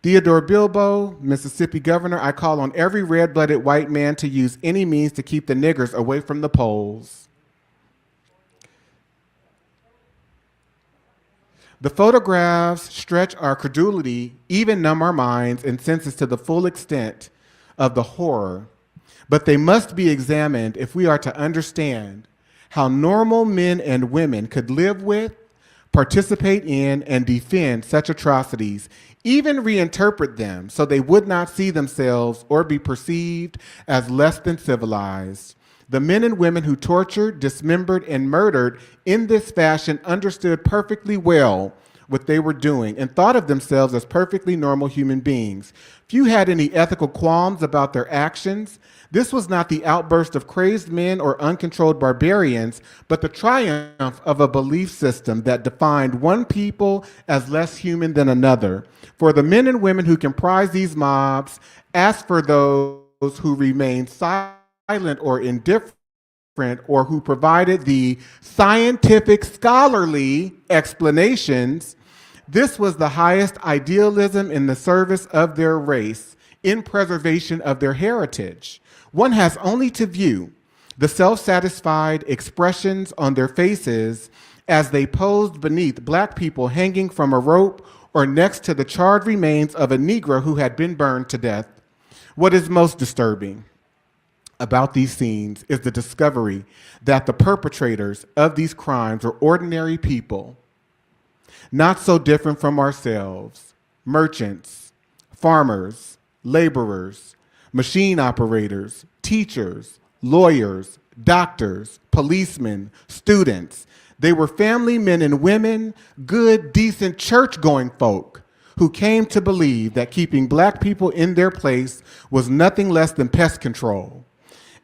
Theodore Bilbo, Mississippi governor, I call on every red-blooded white man to use any means to keep the niggers away from the polls. The photographs stretch our credulity, even numb our minds and senses to the full extent of the horror. But they must be examined if we are to understand how normal men and women could live with, participate in, and defend such atrocities, even reinterpret them so they would not see themselves or be perceived as less than civilized. The men and women who tortured, dismembered, and murdered in this fashion understood perfectly well what they were doing and thought of themselves as perfectly normal human beings. Few had any ethical qualms about their actions. This was not the outburst of crazed men or uncontrolled barbarians, but the triumph of a belief system that defined one people as less human than another. For the men and women who comprise these mobs, as for those who remain silent or indifferent, or who provided the scientific, scholarly explanations, this was the highest idealism in the service of their race, in preservation of their heritage. One has only to view the self-satisfied expressions on their faces as they posed beneath black people hanging from a rope or next to the charred remains of a Negro who had been burned to death. What is most disturbing about these scenes is the discovery that the perpetrators of these crimes are ordinary people, not so different from ourselves: merchants, farmers, laborers, machine operators, teachers, lawyers, doctors, policemen, students. They were family men and women, good, decent, church-going folk who came to believe that keeping black people in their place was nothing less than pest control,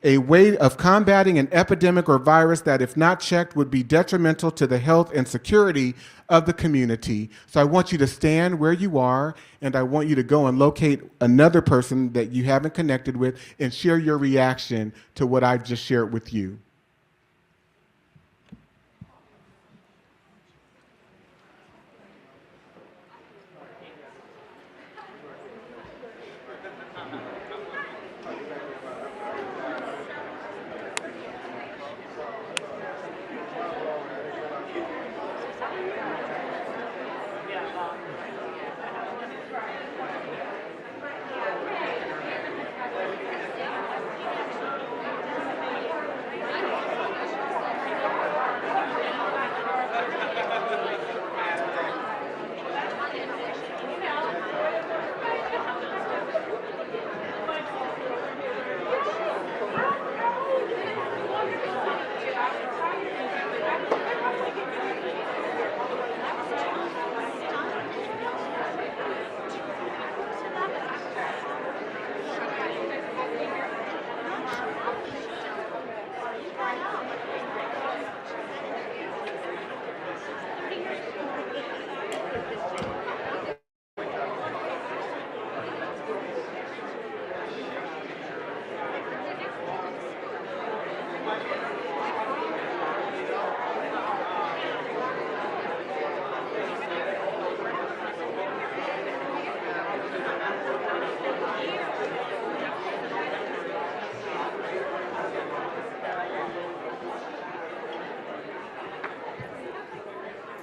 a way of combating an epidemic or virus that, if not checked, would be detrimental to the health and security of the community. So I want you to stand where you are, and I want you to go and locate another person that you haven't connected with and share your reaction to what I've just shared with you.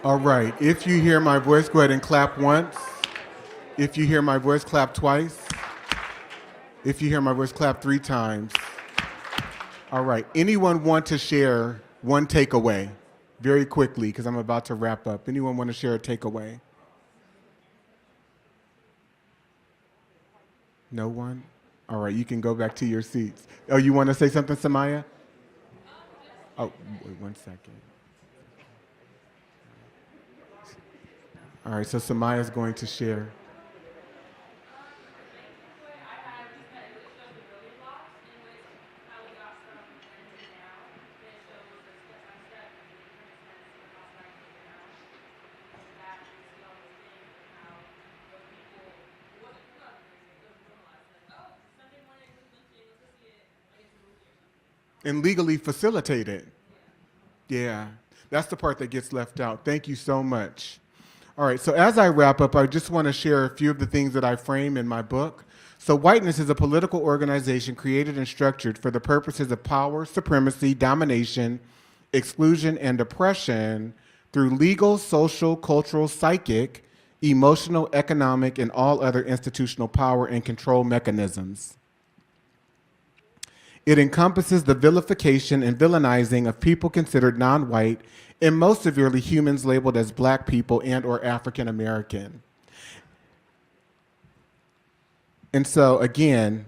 All right, if you hear my voice, go ahead and clap once. If you hear my voice, clap twice. If you hear my voice, clap 3 times. All right, anyone want to share one takeaway very quickly, because I'm about to wrap up. Anyone want to share a takeaway? No one? All right, you can go back to your seats. Oh, you want to say something, Samaya? Oh, wait 1 second. All right, so Samaya's going to share. And legally facilitate it. Yeah, that's the part that gets left out. Thank you so much. All right, so as I wrap up, I just want to share a few of the things that I frame in my book. So whiteness is a political organization created and structured for the purposes of power, supremacy, domination, exclusion, and oppression through legal, social, cultural, psychic, emotional, economic, and all other institutional power and control mechanisms. It encompasses the vilification and villainizing of people considered non-white, and most severely humans labeled as black people and or African American. And so again,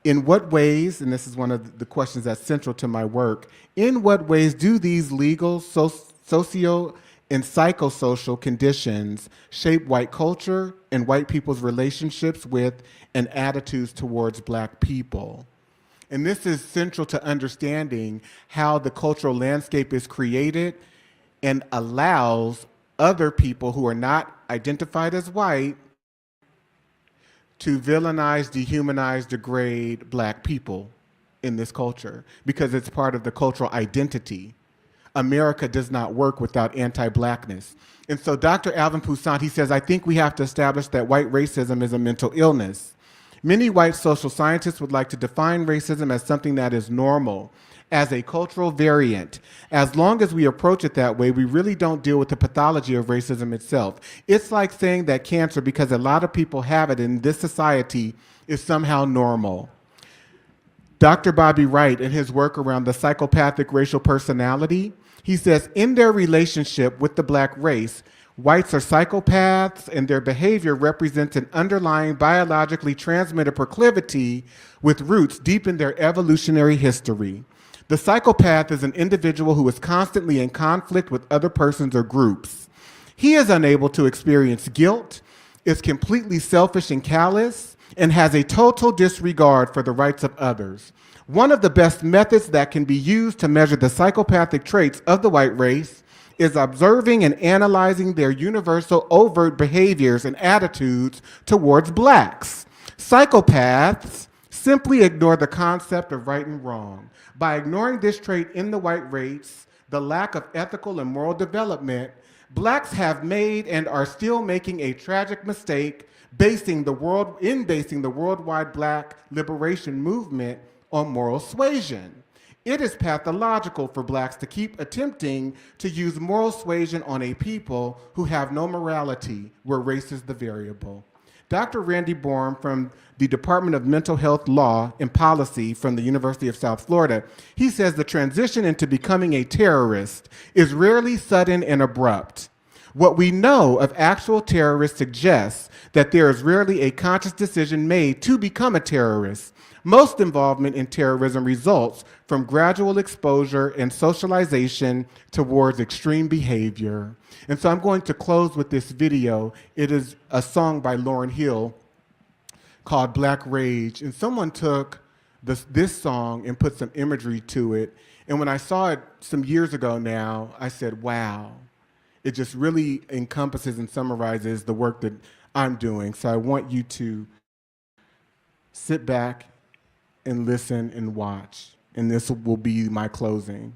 in what ways, and this is one of the questions that's central to my work, in what ways do these legal, socio, and psychosocial conditions shape white culture and white people's relationships with and attitudes towards black people? And this is central to understanding how the cultural landscape is created and allows other people who are not identified as white to villainize, dehumanize, degrade black people. in this culture because it's part of the cultural identity. America does not work without anti-blackness. And so Dr. Alvin Poussaint, he says, I think we have to establish that white racism is a mental illness. Many white social scientists would like to define racism as something that is normal, as a cultural variant. As long as we approach it that way, we really don't deal with the pathology of racism itself. It's like saying that cancer, because a lot of people have it in this society, is somehow normal. Dr. Bobby Wright, in his work around the psychopathic racial personality, he says, in their relationship with the black race, whites are psychopaths and their behavior represents an underlying biologically transmitted proclivity with roots deep in their evolutionary history. The psychopath is an individual who is constantly in conflict with other persons or groups. He is unable to experience guilt, is completely selfish and callous, and has a total disregard for the rights of others. One of the best methods that can be used to measure the psychopathic traits of the white race is observing and analyzing their universal overt behaviors and attitudes towards blacks. Psychopaths simply ignore the concept of right and wrong. By ignoring this trait in the white race, the lack of ethical and moral development, blacks have made and are still making a tragic mistake basing the worldwide black liberation movement on moral suasion. It is pathological for blacks to keep attempting to use moral suasion on a people who have no morality, where race is the variable. Dr. Randy Bourne from the Department of Mental Health Law and Policy from the University of South Florida, he says the transition into becoming a terrorist is rarely sudden and abrupt. What we know of actual terrorists suggests that there is rarely a conscious decision made to become a terrorist. Most involvement in terrorism results from gradual exposure and socialization towards extreme behavior. And so I'm going to close with this video. It is a song by Lauryn Hill called Black Rage. And someone took this song and put some imagery to it. And when I saw it some years ago now, I said, wow. It just really encompasses and summarizes the work that I'm doing. So I want you to sit back and listen and watch. And this will be my closing.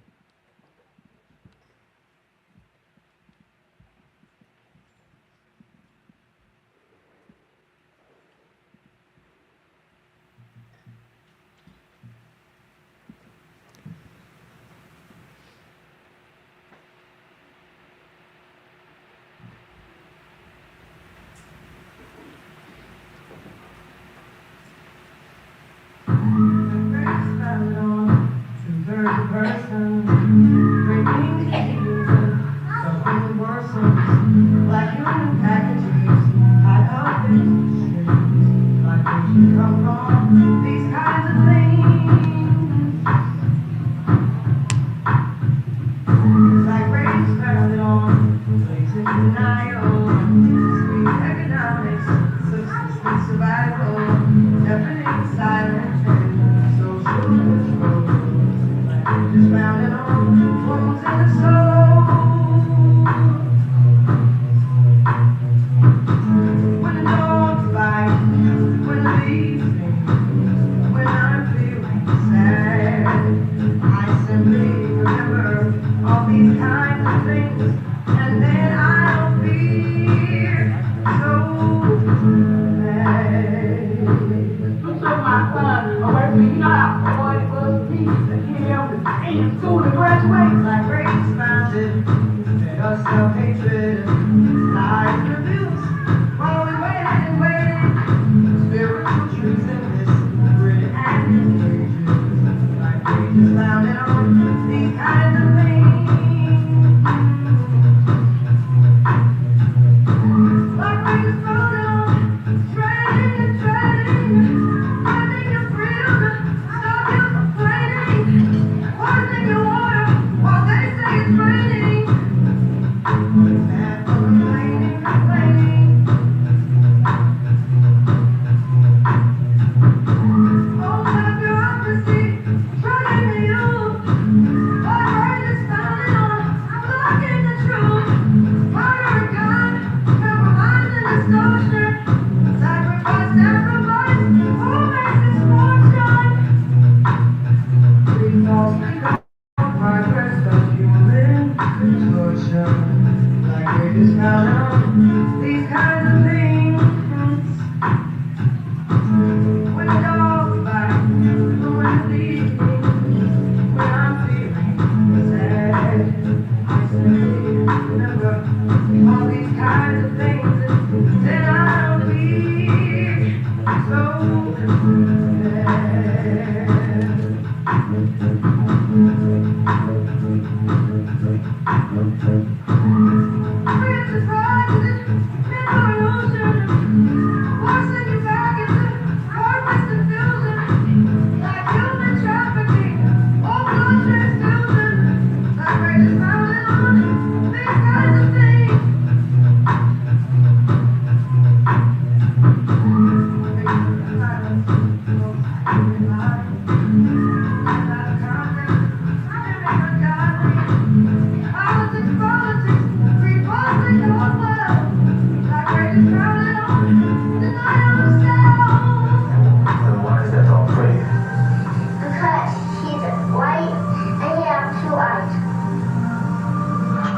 While they say it's raining, these kinds of things. When the dogs bite, when the leaves when I'm feeling sad, I say, remember all these kinds of things, then I'll be so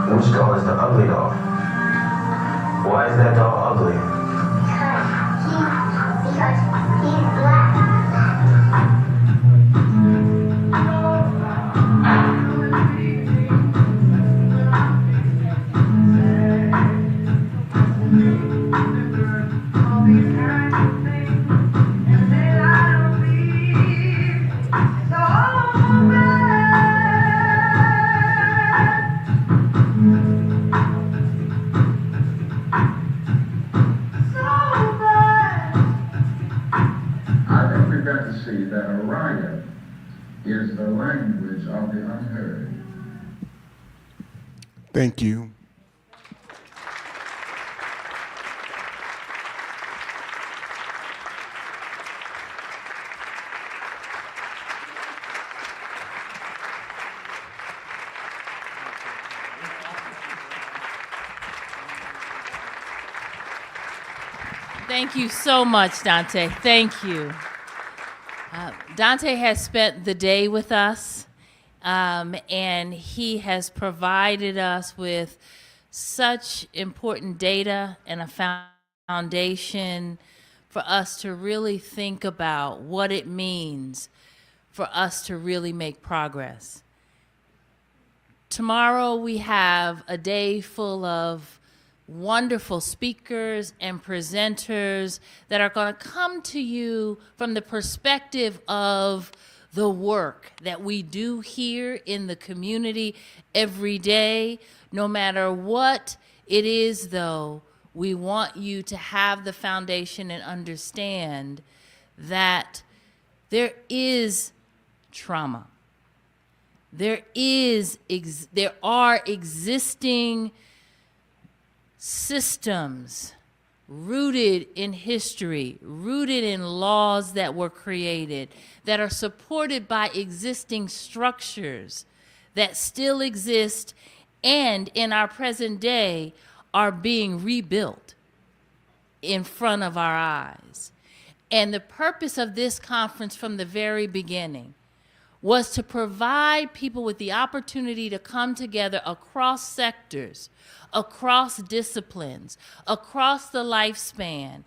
Which doll is the ugly doll? Why is that doll ugly? Because he's black. That a riot is the language of the unheard. Thank you. Thank you so much, Dante. Thank you. Dante has spent the day with us, and he has provided us with such important data and a foundation for us to really think about what it means for us to really make progress. Tomorrow we have a day full of wonderful speakers and presenters that are going to come to you from the perspective of the work that we do here in the community every day. No matter what it is, though, we want you to have the foundation and understand that there is trauma. There are existing systems rooted in history, rooted in laws that were created, that are supported by existing structures that still exist and in our present day are being rebuilt in front of our eyes. And the purpose of this conference from the very beginning was to provide people with the opportunity to come together across sectors, across disciplines, across the lifespan,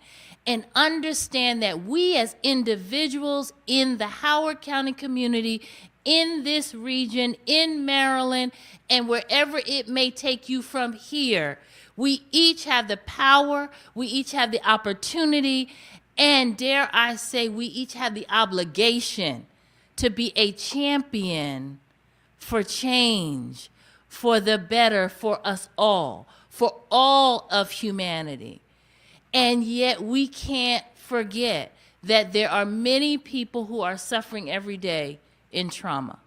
and understand that we as individuals in the Howard County community, in this region, in Maryland, and wherever it may take you from here, we each have the power, we each have the opportunity, and dare I say, we each have the obligation to be a champion for change, for the better, for us all, for all of humanity. And yet we can't forget that there are many people who are suffering every day in trauma.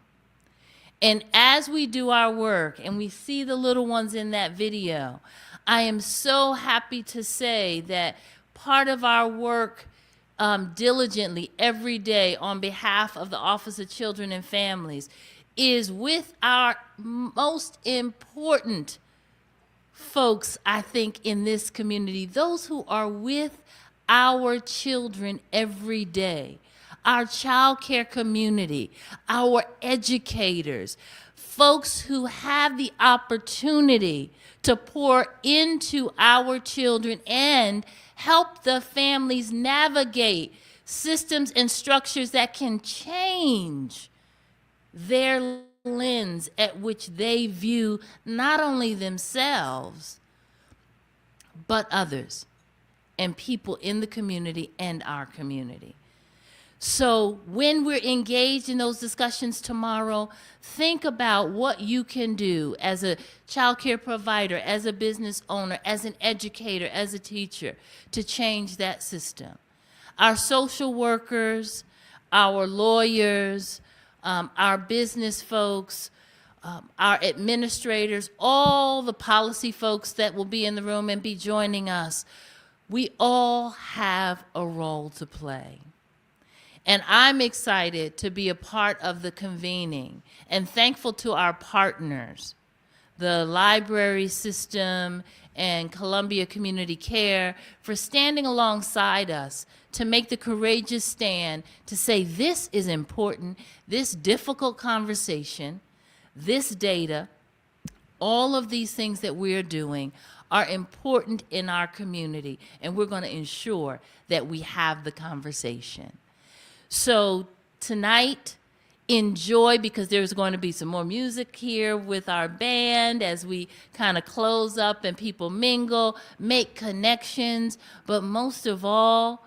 And as we do our work and we see the little ones in that video, I am so happy to say that part of our work diligently every day on behalf of the Office of Children and Families is with our most important folks, I think, in this community, those who are with our children every day, our child care community, our educators, folks who have the opportunity to pour into our children and help the families navigate systems and structures that can change their lens at which they view not only themselves, but others and people in the community and our community. So when we're engaged in those discussions tomorrow, think about what you can do as a child care provider, as a business owner, as an educator, as a teacher to change that system. Our social workers, our lawyers, our business folks, our administrators, all the policy folks that will be in the room and be joining us, we all have a role to play. And I'm excited to be a part of the convening and thankful to our partners, the library system and Columbia Community Care, for standing alongside us to make the courageous stand to say this is important, this difficult conversation, this data, all of these things that we're doing are important in our community, and we're going to ensure that we have the conversation. So tonight, enjoy, because there's going to be some more music here with our band as we kind of close up and people mingle, make connections, but most of all,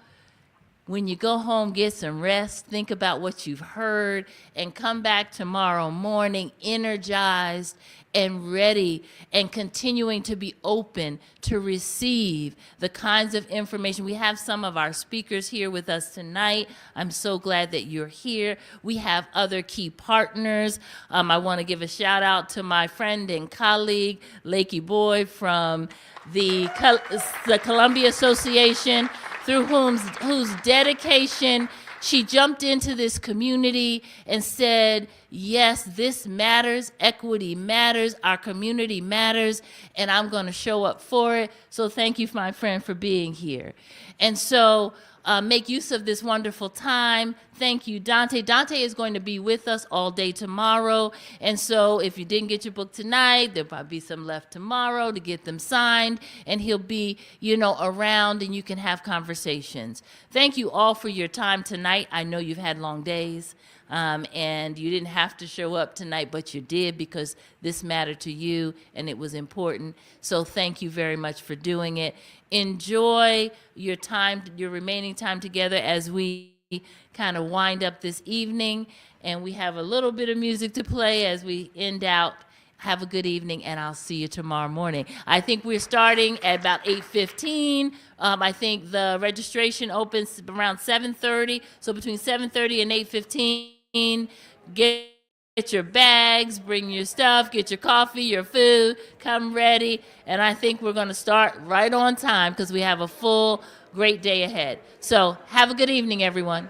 when you go home, get some rest, think about what you've heard, and come back tomorrow morning energized and ready and continuing to be open to receive the kinds of information. We have some of our speakers here with us tonight. I'm so glad that you're here. We have other key partners. I want to give a shout out to my friend and colleague, Lakey Boyd from the Columbia Association, through whose dedication she jumped into this community and said, yes, this matters, equity matters, our community matters, and I'm going to show up for it. So thank you, my friend, for being here. And so make use of this wonderful time. Thank you, Dante. Dante is going to be with us all day tomorrow. And so if you didn't get your book tonight, there'll probably be some left tomorrow to get them signed. And he'll be, around and you can have conversations. Thank you all for your time tonight. I know you've had long days. And you didn't have to show up tonight, but you did because this mattered to you and it was important. So thank you very much for doing it. Enjoy your time, your remaining time together as we kind of wind up this evening. And we have a little bit of music to play as we end out. Have a good evening, and I'll see you tomorrow morning. I think we're starting at about 8:15. I think the registration opens around 7:30. So between 7:30 and 8:15, get your bags, bring your stuff, get your coffee, your food, come ready. And I think we're going to start right on time because we have a full, great day ahead. So have a good evening, everyone.